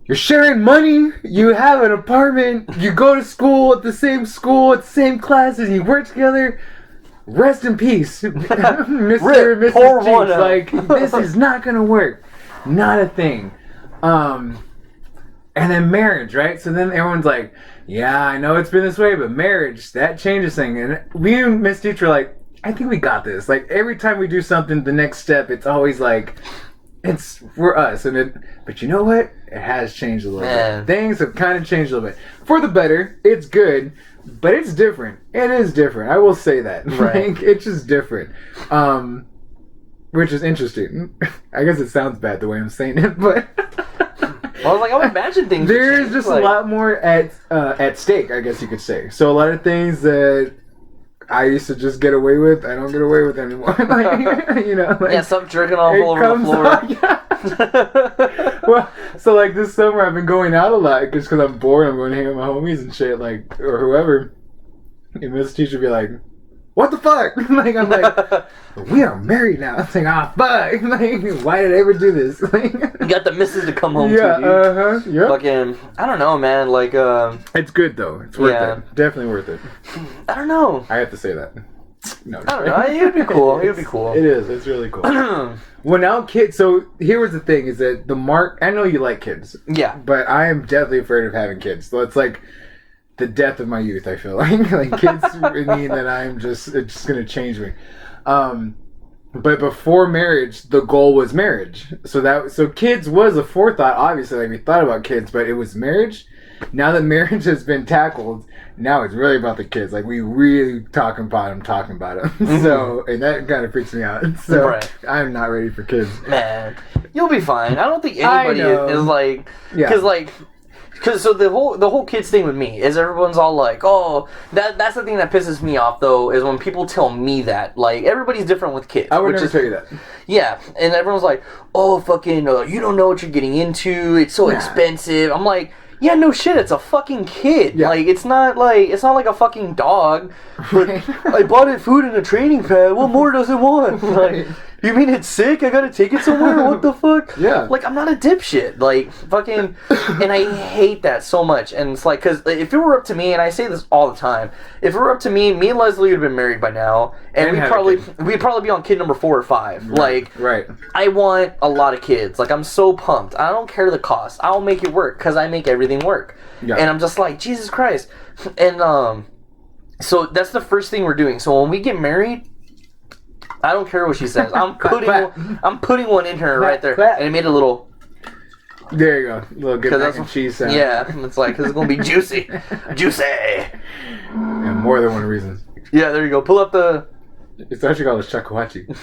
you're sharing money, you have an apartment, you go to school at the same classes, you work together. Rest in peace, Mr. and Mrs. pour Jinx. one out. Like, this is not gonna work. Not a thing. And then marriage, right? So then everyone's like, yeah, I know it's been this way, but marriage, that changes things. And we and Miss Teacher are like, I think we got this. Like, every time we do something, the next step, it's always like, it's for us. But you know what? It has changed a little bit. Things have kind of changed a little bit. For the better. It's good. But it's different. It is different. I will say that. Right. Like, it's just different. Which is interesting. I guess it sounds bad the way I'm saying it, but I was like, I would imagine things. there's just a lot more at stake, I guess you could say. So a lot of things that I used to just get away with, I don't get away with anymore. Like, Yeah, stop jerking off all over the floor. Yeah. Well, so like this summer I've been going out a lot just because I'm bored. I'm going to hang out with my homies and shit, like, or whoever. And Miss Teacher be like, "What the fuck?" Like, I'm like, "We are married now." I'm like, "Ah, fuck!" Like, why did I ever do this? Like, You got the missus to come home yeah, to, dude. yeah. Fucking, I don't know, man. Like, It's good though. It's worth Yeah. it. Definitely worth it. I don't know. I have to say that. No, I don't know. It would be cool. It would be cool. It is. It's really cool. Well, now kids. So here was the thing: is that the mark. I know you like kids, Yeah. but I am definitely afraid of having kids. So it's like the death of my youth. I feel like kids mean that I'm just. It's just gonna change me. But before marriage, the goal was marriage. So kids was a forethought. Obviously, like we thought about kids, but it was marriage. Now that marriage has been tackled, now it's really about the kids. Like, we really talking about them. So, and that kind of freaks me out. So, Right. I'm not ready for kids. Man, you'll be fine. I don't think I anybody know. is like, Yeah. because so the whole kids thing with me is everyone's all like, oh, that's the thing that pisses me off though, is when people tell me that, like, everybody's different with kids. I would which never is, tell you that. Yeah, and everyone's like, oh, fucking, you don't know what you're getting into. It's so Nah. expensive. I'm like, yeah, no shit. It's a fucking kid. Yeah. Like, it's not like a fucking dog. But I bought it food in a training pad. What more does it want? Like, you mean it's sick? I gotta take it somewhere? What the fuck? Yeah. Like, I'm not a dipshit. Like, fucking, and I hate that so much. And it's like, because if it were up to me, and I say this all the time, if it were up to me and Leslie would have been married by now, and And we'd had a probably be on kid number 4 or 5. Like, Right. I want a lot of kids. Like, I'm so pumped. I don't care the cost. I'll make it work because I make everything work. Yeah. And I'm just like, Jesus Christ. And so that's the first thing we're doing. So when we get married, I don't care what she says. I'm putting one in her right there. clap. And it made a little. There you go. A little good mac and cheese sound. Yeah, it's like, 'cause it's going to be juicy. Juicy! And more than one reason. Yeah, there you go. Pull up the... It's actually called a shakuhachi.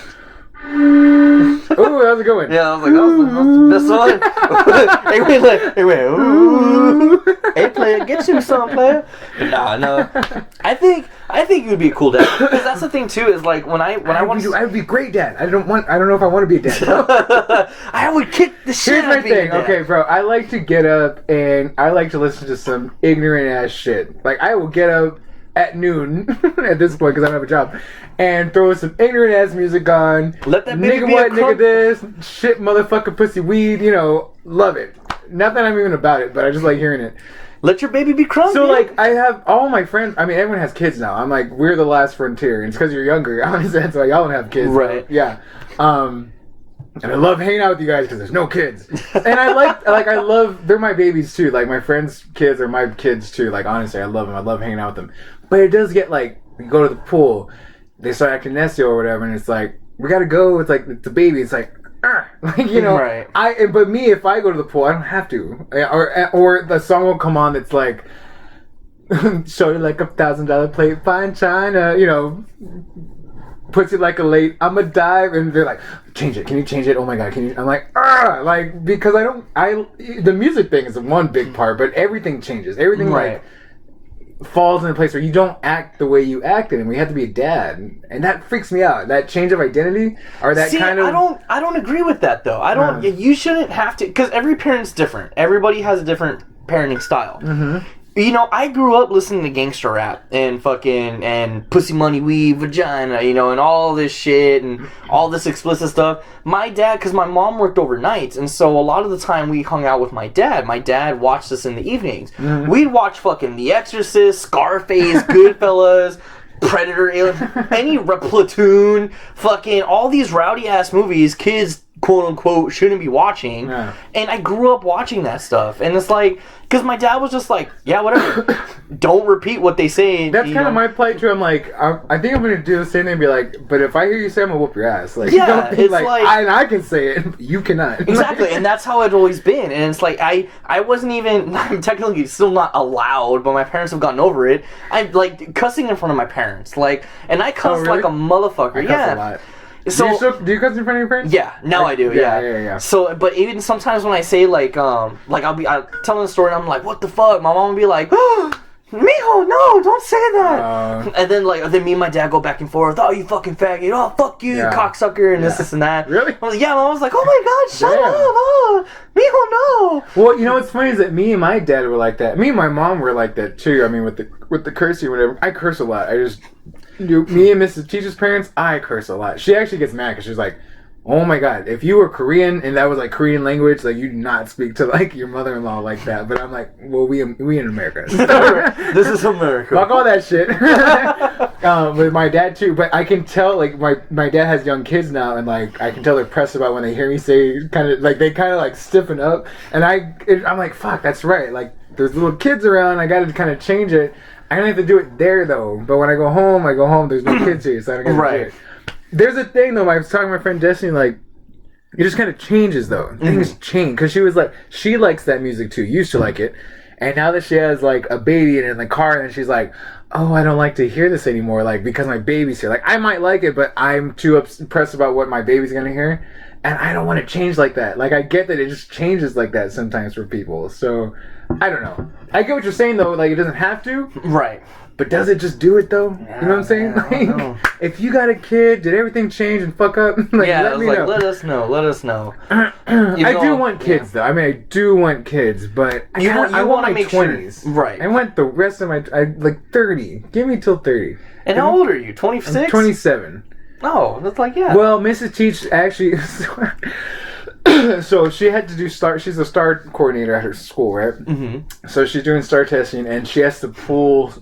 Oh, that was a good one. Yeah, I was like, that was the best one. Hey, wait, ooh. Hey, player, get you some, player. Nah, no. I think you would be a cool dad. Because that's the thing too. Is like when I want to. I would be a great dad. I don't know if I want to be a dad. I would kick the shit out of being a dad. Okay, bro. I like to get up and I like to listen to some ignorant ass shit. Like I will get up at noon at this point because I don't have a job and throw some ignorant ass music on. Let that baby nigga be what, a nigga this, shit, motherfucker, pussy, weed. You know, love it. Not that I'm even about it, but I just like hearing it. Let your baby be crunk. So like, I have all my friends. I mean, everyone has kids now. I'm like, we're the last frontier, and it's because you're younger. I understand. So y'all don't have kids, right? Yeah. And I love hanging out with you guys because there's no kids. And I love, they're my babies too. Like my friends' kids are my kids too. Like honestly, I love them. I love hanging out with them. But it does get like, we go to the pool, they start acting nasty or whatever, and it's like, we gotta go. It's like, it's a baby. It's like, like, you know, right. But me, if I go to the pool, I don't have to. Or the song will come on that's like, show you like $1,000 plate, fine china, you know, puts it like a late, I'm a dive, and they're like, change it, can you change it? Oh my god, can you? I'm like, like, because the music thing is one big part, but everything changes. Everything right. like falls in a place where you don't act the way you acted, and we have to be a dad, and that freaks me out. That change of identity, or that kind of. I don't agree with that though. I don't. You shouldn't have to, because every parent's different. Everybody has a different parenting style. Mm-hmm. You know, I grew up listening to gangster rap and fucking and pussy money weed vagina, you know, and all this shit and all this explicit stuff. My dad, because my mom worked overnights, and so a lot of the time we hung out with my dad. My dad watched us in the evenings. Mm-hmm. We'd watch fucking The Exorcist, Scarface, Goodfellas, Predator, any Platoon, fucking all these rowdy ass movies kids quote unquote shouldn't be watching. Yeah. And I grew up watching that stuff, and it's like, because my dad was just like, yeah, whatever, don't repeat what they say. That's kind of my plight too. I'm like, I think I'm gonna do the same thing and be like, but if I hear you say, I'm gonna whoop your ass. Like, yeah, don't think like I can say it, you cannot. Exactly. And that's how it's always been. And it's like, I wasn't even, I'm technically still not allowed, but my parents have gotten over it. I like cussing in front of my parents, like, and I cuss really? like a motherfucker. I cuss a lot. So do you cuss in front of your parents? Yeah, now I do. Yeah. So, but even sometimes when I say I'm telling the story and I'm like, what the fuck? My mom would be like, oh, Mijo, no, don't say that. And then me and my dad go back and forth. Oh, you fucking faggot. Oh, fuck you, you cocksucker, and this and that. Really? I was, my mom was like, oh my god, shut up. Oh, Mijo, no. Well, you know what's funny is that me and my dad were like that. Me and my mom were like that too. I mean, with the cursing or whatever. I curse a lot. Me and Mrs. Teacher's parents, I curse a lot. She actually gets mad because she's like, oh my god, if you were Korean and that was like Korean language, like you do not speak to like your mother-in-law like that. But I'm like, well, we in America. This is America. Fuck all that shit. With my dad too, but I can tell like my dad has young kids now, and like I can tell they're pressed about when they hear me say they kind of like stiffen up, and I'm like, fuck, that's right. Like there's little kids around, I got to kind of change it. I don't have to do it there though, but when I go home, there's no kids here, so I don't get to do it. There's a thing though, I was talking to my friend Destiny, like, it just kind of changes though. Things change, because she was like, she likes that music too, used to like it, and now that she has like a baby and in the car, and she's like, oh, I don't like to hear this anymore, like, because my baby's here. Like, I might like it, but I'm too impressed about what my baby's gonna hear, and I don't want to change like that. Like, I get that it just changes like that sometimes for people, so I don't know. I get what you're saying though, like it doesn't have to. Right. But does it just do it though? You know what I'm saying? Like, if you got a kid, did everything change and fuck up? Like, let me know. Let us know. I do want kids though. I mean, I do want kids, but I want my 20s. Sure. Right. I want the rest of like 30. Give me till 30. And how old are you? 26? I'm 27. Oh, that's like, yeah. Well, Mrs. Teach actually... So she had to do she's a STAR coordinator at her school, right? Mm-hmm. So she's doing STAR testing, and she has to pull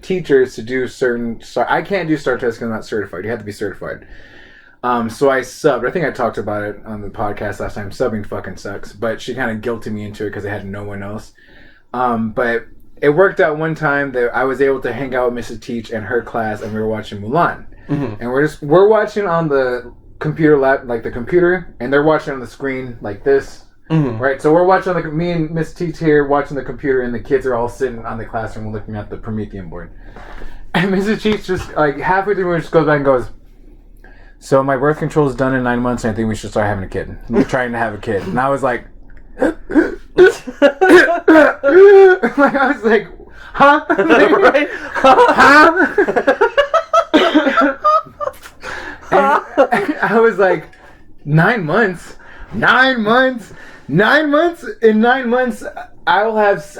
teachers to do certain STAR. I can't do STAR testing because I'm not certified. You have to be certified. So I subbed. I think I talked about it on the podcast last time. Subbing fucking sucks, but she kind of guilted me into it because I had no one else. But it worked out one time that I was able to hang out with Mrs. Teach and her class, and we were watching Mulan. Mm-hmm. And we're watching on the computer lab, like the computer, and they're watching on the screen like this, Mhm. Right, so we're watching, like, me and Miss Teach here watching the computer, and the kids are all sitting on the classroom looking at the Promethean board. And Mrs. Teach just, like, halfway through, just goes back and goes, so my birth control is done in 9 months, and I think we should start having a kid. We're trying to have a kid. And I was like, I was like, huh? Right? Huh? And I was like, 9 months? 9 months? 9 months? In 9 months, I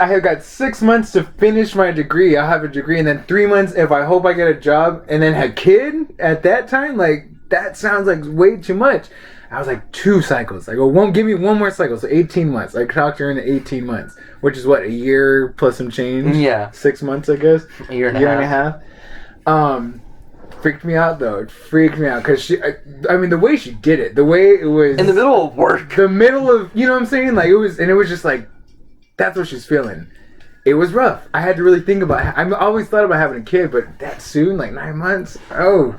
have got 6 months to finish my degree. I'll have a degree, and then 3 months if I hope I get a job, and then a kid at that time? Like, that sounds like way too much. I was like, 2 cycles. I go, won't give me 1 more cycle, so 18 months. I talked her into 18 months, which is what, a year plus some change? Yeah. 6 months, I guess. A year and a half. Freaked me out though. It freaked me out because I mean, the way she did it, the way it was In the middle of work. the middle of, you know what I'm saying? Like, it was just like, that's what she's feeling. It was rough. I had to really think about it. I always thought about having a kid, but that soon, like 9 months? Oh,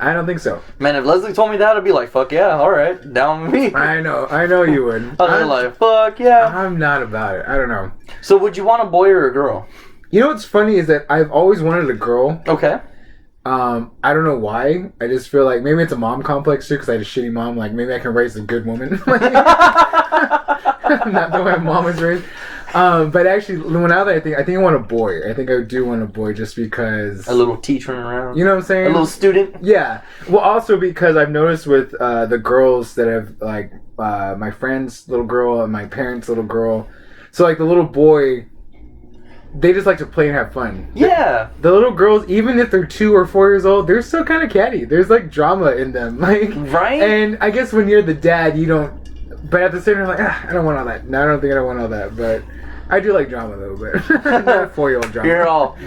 I don't think so. Man, if Leslie told me that, I'd be like, fuck yeah, alright, down with me. I know you would. I'd be like, fuck yeah. I'm not about it. I don't know. So would you want a boy or a girl? You know what's funny is that I've always wanted a girl. Okay. I don't know why. I just feel like maybe it's a mom complex too, because I had a shitty mom. Like, maybe I can raise a good woman. Not the way my mom was raised. But actually, now that I think I want a boy. I think I do want a boy just because... A little teach running around. You know what I'm saying? A little student. Yeah. Well, also because I've noticed with the girls that have, like, my friend's little girl and my parents' little girl. So, like, the little boy... They just like to play and have fun. Yeah. The little girls, even if they're 2 or 4 years old, they're still kind of catty. There's like drama in them, like right. And I guess when you're the dad, you don't. But at the same time, like, I don't want all that. No, I don't think I want all that. But I do like drama though. But not 4-year-old drama. You're all,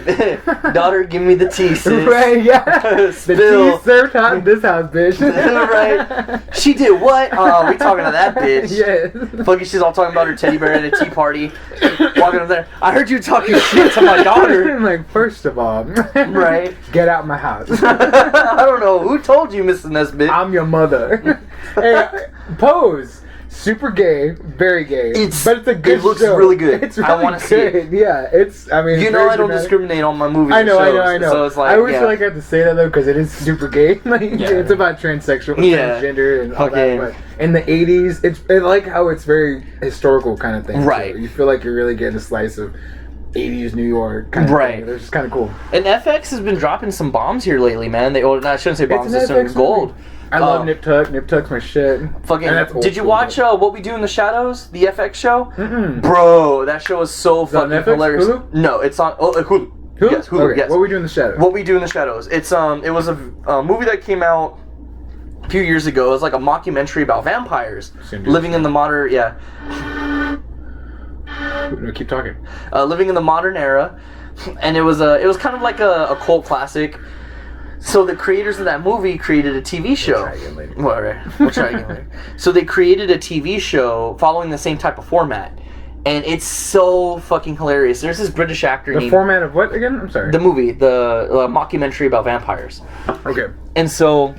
daughter, give me the tea, sis. Right? Yeah. Spill. The tea served hot in this house, bitch. Right. She did what? Oh, we talking to that bitch. Yes. Fucking, she's all talking about her teddy bear at a tea party. Walking up there, I heard you talking shit to my daughter. I'm like, first of all, right? Get out my house. I don't know who told you, Mrs. Nesbitt. I'm your mother. Hey, Pose. Super gay, very gay. But it's a good It looks show. really good. It's really I want to see it. Yeah, it's. I mean, you know, I don't discriminate on my movies. I know. and shows, So it's like, I always feel like I have to say that though because it is super gay. Like, it's about transgender, and all that. But in the '80s, I like how it's very historical kind of thing. Right. Too. You feel like you're really getting a slice of 80s New York kind of thing. They're just kind of cool. And FX has been dropping some bombs here lately, man. I shouldn't say bombs. It's some gold. I love Nip Tuck. Nip Tuck's my shit. Fucking. Did you watch What We Do in the Shadows, the FX show? Mm-mm. Bro, that show is so fucking hilarious. Hulu? No, it's on Hulu. Hulu? Yes, Hulu. Okay. Yes. What We Do in the Shadows? What We Do in the Shadows. It was a movie that came out a few years ago. It was like a mockumentary about vampires living in the modern. Yeah. No, keep talking. Living in the modern era, and it was kind of like a cult classic. So the creators of that movie created a TV show. We'll try again later. Well, right. We'll try again later. So they created a TV show following the same type of format, and it's so fucking hilarious. There's this British actor The named... format of what again? I'm sorry. The movie, the mockumentary about vampires. Okay. And so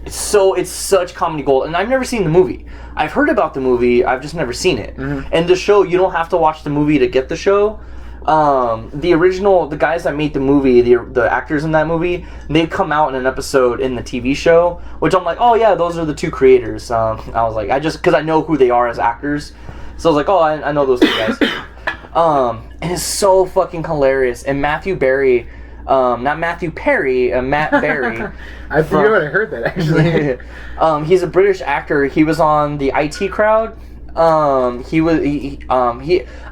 it's such comedy gold, and I've never seen the movie. I've heard about the movie, I've just never seen it. Mm-hmm. And the show, you don't have to watch the movie to get the show. The guys that made the movie, the actors in that movie, they come out in an episode in the TV show, which I'm like, oh yeah, those are the two creators. I was like, because I know who they are as actors, so I was like, oh, I know those two guys. And it's so fucking hilarious. And Matthew Berry, not Matthew Perry, Matt Berry. You know what, I heard that actually. He's a British actor. He was on the IT Crowd.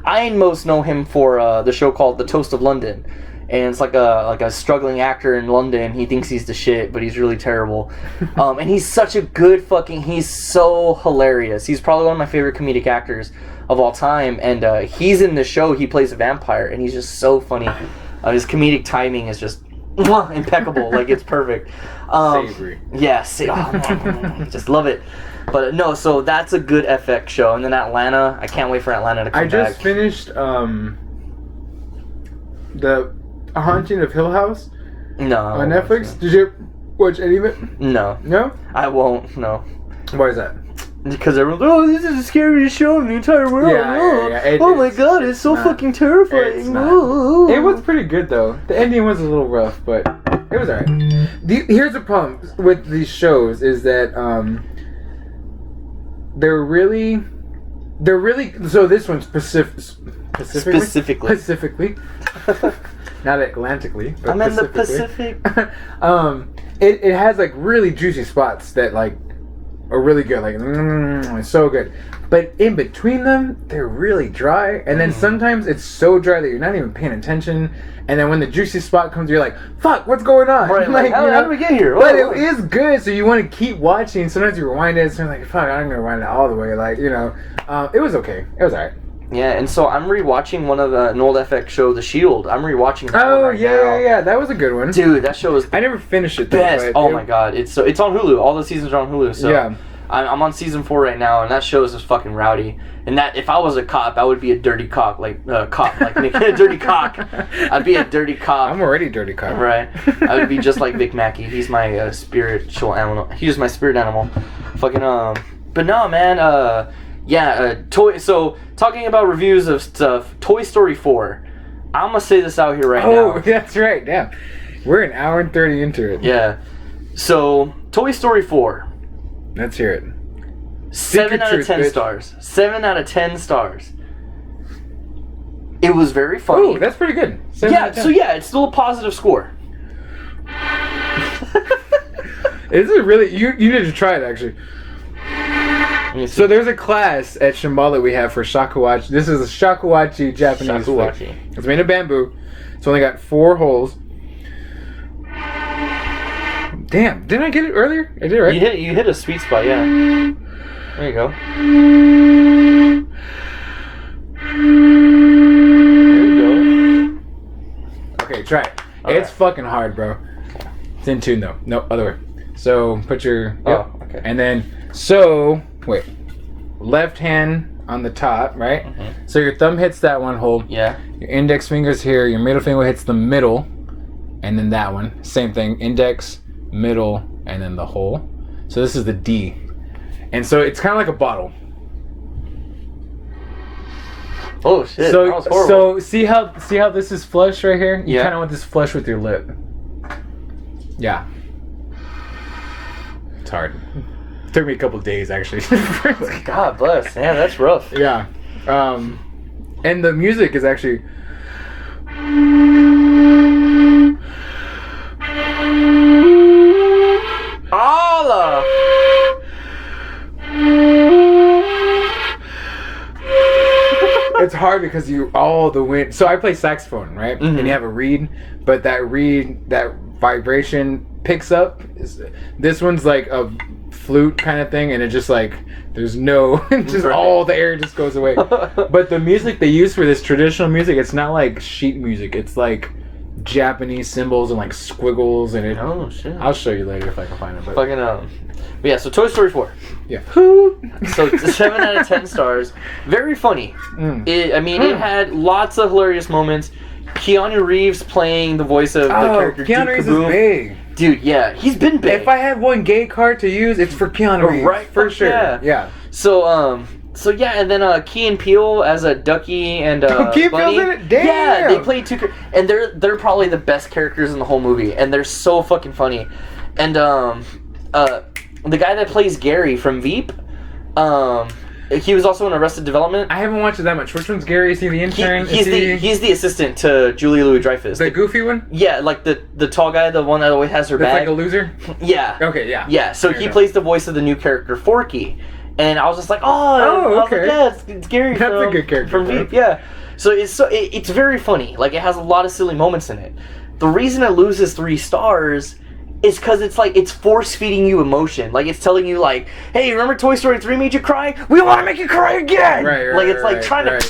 I most know him for the show called The Toast of London, and it's like a struggling actor in London. He thinks he's the shit, but he's really terrible. And he's such a good he's so hilarious. He's probably one of my favorite comedic actors of all time, and he's in the show. He plays a vampire, and he's just so funny. His comedic timing is just impeccable. Like, it's perfect. Savory. Yes. Just love it. But no, so that's a good FX show. And then Atlanta, I can't wait for Atlanta to come back. I just finished the Haunting of Hill House on Netflix. Did you watch any of it? No. No? I won't, no. Why is that? Because everyone's, oh, this is the scariest show in the entire world. Oh my god, it's so fucking terrifying. It's not. It was pretty good though. The ending was a little rough, but it was alright. Here's the problem with these shows is that they're really. So this one's specifically. Not Atlantically, but I'm in the Pacific. It has like really juicy spots that like are really good, like it's so good. But in between them, they're really dry, and then sometimes it's so dry that you're not even paying attention. And then when the juicy spot comes, you're like, "Fuck, what's going on?" Right? Like, how do we get here? But it is good, so you want to keep watching. Sometimes you rewind it, so you're like, "Fuck, I'm gonna rewind it all the way." Like, it was okay. It was alright. Yeah, and so I'm rewatching an old FX show, The Shield. I'm rewatching that one right now. Yeah. That was a good one. Dude, that show was I never finished it though. best. Oh my god, it's on Hulu. All the seasons are on Hulu. So yeah. I'm on season 4 right now, and that show is just fucking rowdy. And that if I was a cop, I would be a dirty cock, like Nick, a dirty cock. I'd be a dirty cop. I'm already a dirty cop. Right. I would be just like Vic Mackey. He's my spiritual animal. He's my spirit animal. Fucking But no, man. So talking about reviews of stuff, Toy Story 4. I'm gonna say this out here right now. Oh, that's right. Damn, we're an hour and 30 into it. Yeah. So Toy Story 4. Let's hear it. 7 out of 10 stars. 7 out of 10 stars. It was very funny. Oh, that's pretty good. 7 out of 10. So it's still a positive score. This is really you need to try it actually. So there's a class at Shambhala we have for shakuhachi. This is a shakuhachi Japanese flick. It's made of bamboo. It's only got 4 holes. Damn, didn't I get it earlier? I did, right? You hit a sweet spot, yeah. There you go. There you go. Okay, try it. All it's right. fucking hard, bro. It's in tune though. No, other way. So put your okay. And then wait. Left hand on the top, right? Mm-hmm. So your thumb hits that one hole. Yeah. Your index finger's here. Your middle finger hits the middle, and then that one. Same thing. Index, middle, and then the hole. So this is the D. And so it's kind of like a bottle. Oh shit! So that was horrible. so see how this is flush right here? You Yeah. kind of want this flush with your lip. Yeah. It's hard. It took me a couple days actually. God bless. Yeah, that's rough. Yeah. And the music is actually Allah. it's hard because the wind. So I play saxophone, right? Mm-hmm. And you have a reed, but that vibration picks up. This one's like a flute kind of thing, and it just like there's no just Right. all the air just goes away. But the music they use for this traditional music, it's not like sheet music. It's like Japanese symbols and like squiggles and it. Oh shit! I'll show you later if I can find it. But Fucking But yeah, so Toy Story 4. yeah. So 7 out of 10 stars. Very funny. It had lots of hilarious moments. Keanu Reeves playing the voice of the character Keanu Duke Reeves Kaboom. is big. Dude, yeah, he's been big. If I had one gay card to use, it's for Keanu Reeves. Right, for fuck sure. yeah. Yeah. So yeah, and then Key and Peele as a Ducky and Key and Bunny. Peele's in it? Damn! Yeah, they play and they're probably the best characters in the whole movie, and they're so fucking funny. And the guy that plays Gary from Veep, he was also in Arrested Development. I haven't watched it that much. Which one's Gary? Is he the intern? He's the assistant to Julia Louis-Dreyfus. The goofy one? Yeah, like the tall guy, the one that always has her That's bag. like a loser? Yeah. Okay, yeah. Yeah, so Fair he enough. plays the voice of the new character Forky, and I was just like, oh, okay. I was like, yeah, it's Gary. That's from, a good character from for him. Veep. Yeah, so it's very funny. Like it has a lot of silly moments in it. The reason it loses 3 stars is because it's force feeding you emotion. Like it's telling you like, hey, remember Toy Story 3 made you cry? We want to make you cry again. Right, like it's like trying to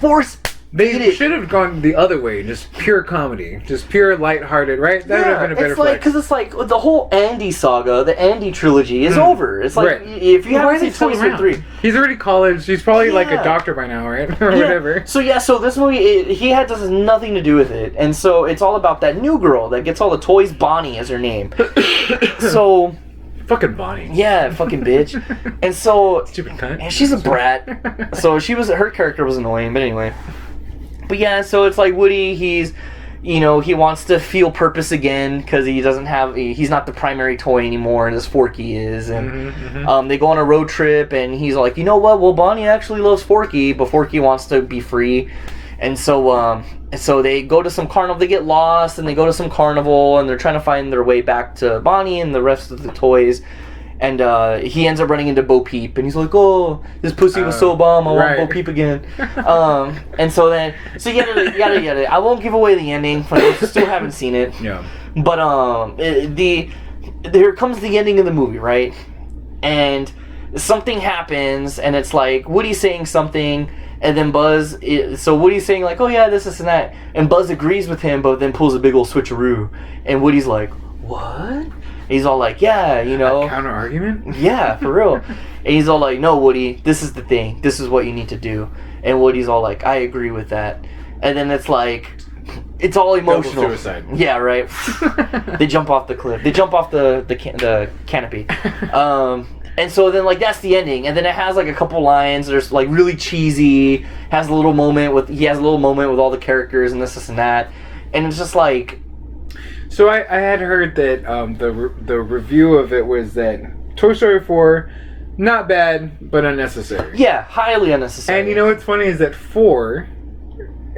force. They should have gone the other way, just pure comedy, just pure lighthearted, right? That would have been a better it's like because it's like the whole Andy saga, the Andy trilogy is over. It's like Right. if you haven't seen Toy Story 3, He's already college. He's probably like a Yeah. doctor by now, right? Or whatever. So this movie he has nothing to do with it, and so it's all about that new girl that gets all the toys. Bonnie is her name. So Fucking Bonnie. Yeah, fucking bitch. And so, Stupid cunt. and she's a brat. So her character was annoying, but anyway. But yeah, so it's like Woody, he's, you know, he wants to feel purpose again because he's not the primary toy anymore, and as Forky is. And they go on a road trip, and he's like, you know what? Well, Bonnie actually loves Forky, but Forky wants to be free. And so they go to some carnival. They get lost, and they go to some carnival, and they're trying to find their way back to Bonnie and the rest of the toys. And he ends up running into Bo Peep, and he's like, "Oh, this pussy was so bomb. I want Bo Peep again." And so yada. I won't give away the ending for those who still haven't seen it. Yeah. But there comes the ending of the movie, right? And something happens, and it's like Woody's saying something, and then so Woody's saying like, "Oh yeah, this and that," and Buzz agrees with him, but then pulls a big old switcheroo, and Woody's like, "What?" He's all like, yeah, you know. A counter argument? Yeah, for real. And he's all like, no, Woody, this is the thing. This is what you need to do. And Woody's all like, I agree with that. And then it's like, it's all emotional. Double suicide. Yeah, right. They jump off the cliff. They jump off the canopy. And so then, like, that's the ending. And then it has, like, a couple lines. There's, like, really cheesy. He has a little moment with all the characters and this and that. And it's just like... So I had heard that the review of it was that Toy Story 4, not bad, but unnecessary. Yeah, highly unnecessary. And you know what's funny is that 4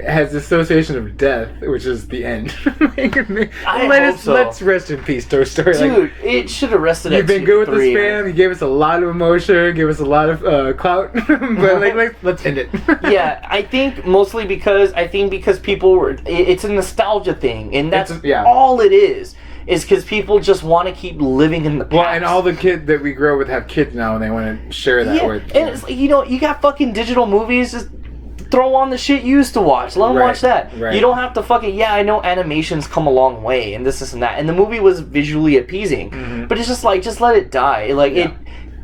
has the association of death, which is the end. Let's rest in peace, Toy Story. Dude, it should have rested at 3. You've been good with this fam. You gave us a lot of emotion, gave us a lot of clout, but let's end it. Yeah, I think mostly because people were. It's a nostalgia thing, and that's all it is because people just want to keep living in the past. Well, and all the kids that we grow with have kids now, and they want to share that with. And it's like, you know, you got fucking digital movies. Just throw on the shit you used to watch. Let them watch that. Right. You don't have to fucking... Yeah, I know animation's come a long way, and this and that. And the movie was visually appeasing. But it's just like, just let it die. Like,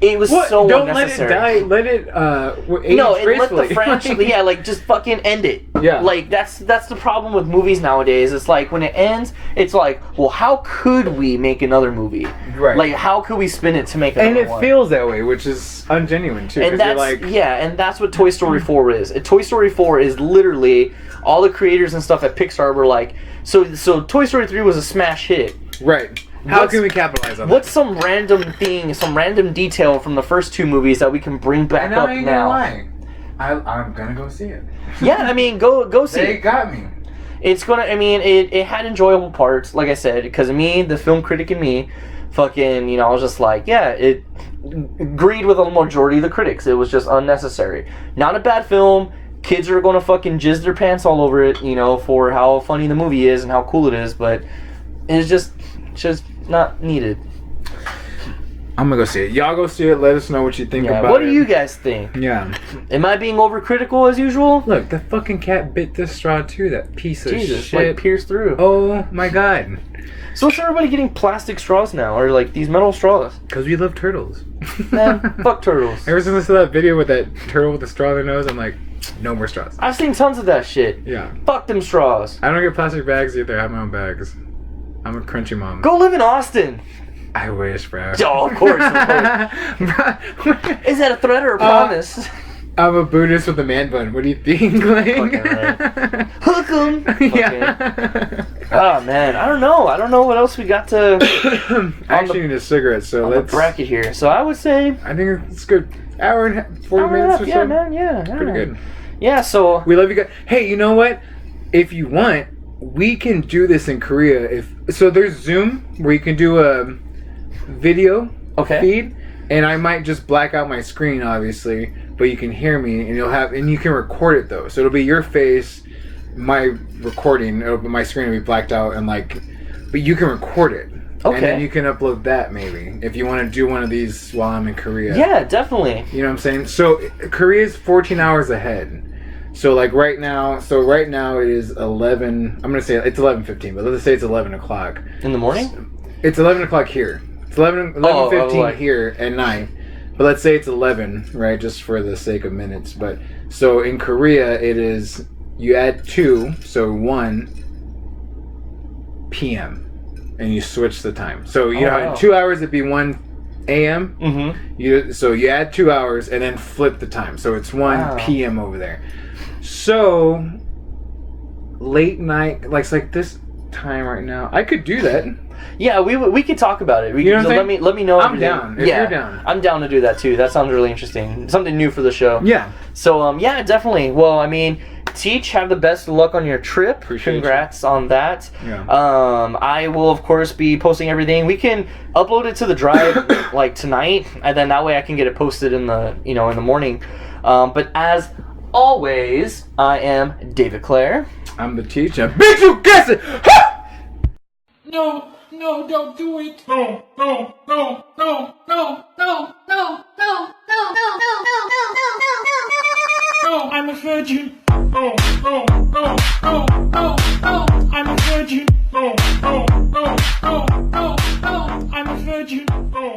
it was so unnecessary. Don't let it die. Let it age let the franchise... Yeah, like, just fucking end it. Yeah. Like, that's the problem with movies nowadays. It's like, when it ends, it's like, well, how could we make another movie? Right. Like, how could we spin it to make another one? And it feels that way, which is ungenuine, too. And that's what Toy Story 4 is. Toy Story 4 is literally... All the creators and stuff at Pixar were like... So Toy Story 3 was a smash hit. Right. How can we capitalize on that? What's some random thing, some random detail from the first 2 movies that we can bring back up now? I'm gonna go see it. Yeah, I mean, go see it. They got me. It's gonna. I mean, it had enjoyable parts, like I said, because of me, the film critic in me, fucking, you know, I was just like, yeah, it agreed with a majority of the critics. It was just unnecessary. Not a bad film. Kids are gonna fucking jizz their pants all over it, you know, for how funny the movie is and how cool it is, but it's just not needed. I'm gonna go see it. Y'all go see it. Let us know what you think about it. What do you guys think? Yeah. Am I being overcritical as usual? Look, the fucking cat bit this straw too. That piece of shit. Like pierced through. Oh my god. So what's everybody getting plastic straws now, or like these metal straws? Because we love turtles. Man, fuck turtles. Ever since I saw that video with that turtle with the straw in their nose, I'm like, no more straws. I've seen tons of that shit. Yeah. Fuck them straws. I don't get plastic bags either. I have my own bags. I'm a crunchy mom. Go live in Austin. I wish, bro. Oh, of course. Is that a threat or a promise? I'm a Buddhist with a man bun. What do you think? Right. Hook 'em. Yeah. Oh man, I don't know what else we got to. I actually need a cigarette, so let's bracket here. So I would say I think it's good. Hour and 40 minutes or so. Yeah, man. Yeah, pretty good. Yeah. So we love you guys. Hey, you know what? If you want, we can do this in Korea. So there's Zoom where you can do a video feed, and I might just black out my screen, obviously, but you can hear me, and you can record it though. So it'll be your face, my recording. My screen will be blacked out, but you can record it. Okay. And then you can upload that maybe if you want to do one of these while I'm in Korea. Yeah, definitely. You know what I'm saying? So Korea's 14 hours ahead. So right now it is 11. I'm gonna say it's 11:15, but let's say it's 11 o'clock in the morning. It's 11 o'clock here. It's 11:15 here at night. But let's say it's 11, right? Just for the sake of minutes. But so in Korea it is, you add 2, so 1 p.m. and you switch the time. So in 2 hours it'd be 1 a.m. Mm-hmm. So you add 2 hours and then flip the time. So it's 1 Wow. p.m. over there. So late night, like it's like this time right now. I could do that. Yeah, we could talk about it. You know what I'm let me know. I'm everything. down, if you're down. I'm down to do that too. That sounds really interesting. Something new for the show. Yeah. So yeah, definitely. Well, I mean, Teach, have the best of luck on your trip. Appreciate Congrats on that. Yeah. I will of course be posting everything. We can upload it to the drive like tonight, and then that way I can get it posted in the in the morning. But as always, I am David Clare. I'm the teacher. Bitch, you guess it! Ha! No, don't do it. No. No, I'm a virgin. No, I'm a virgin. No, I'm a virgin. No.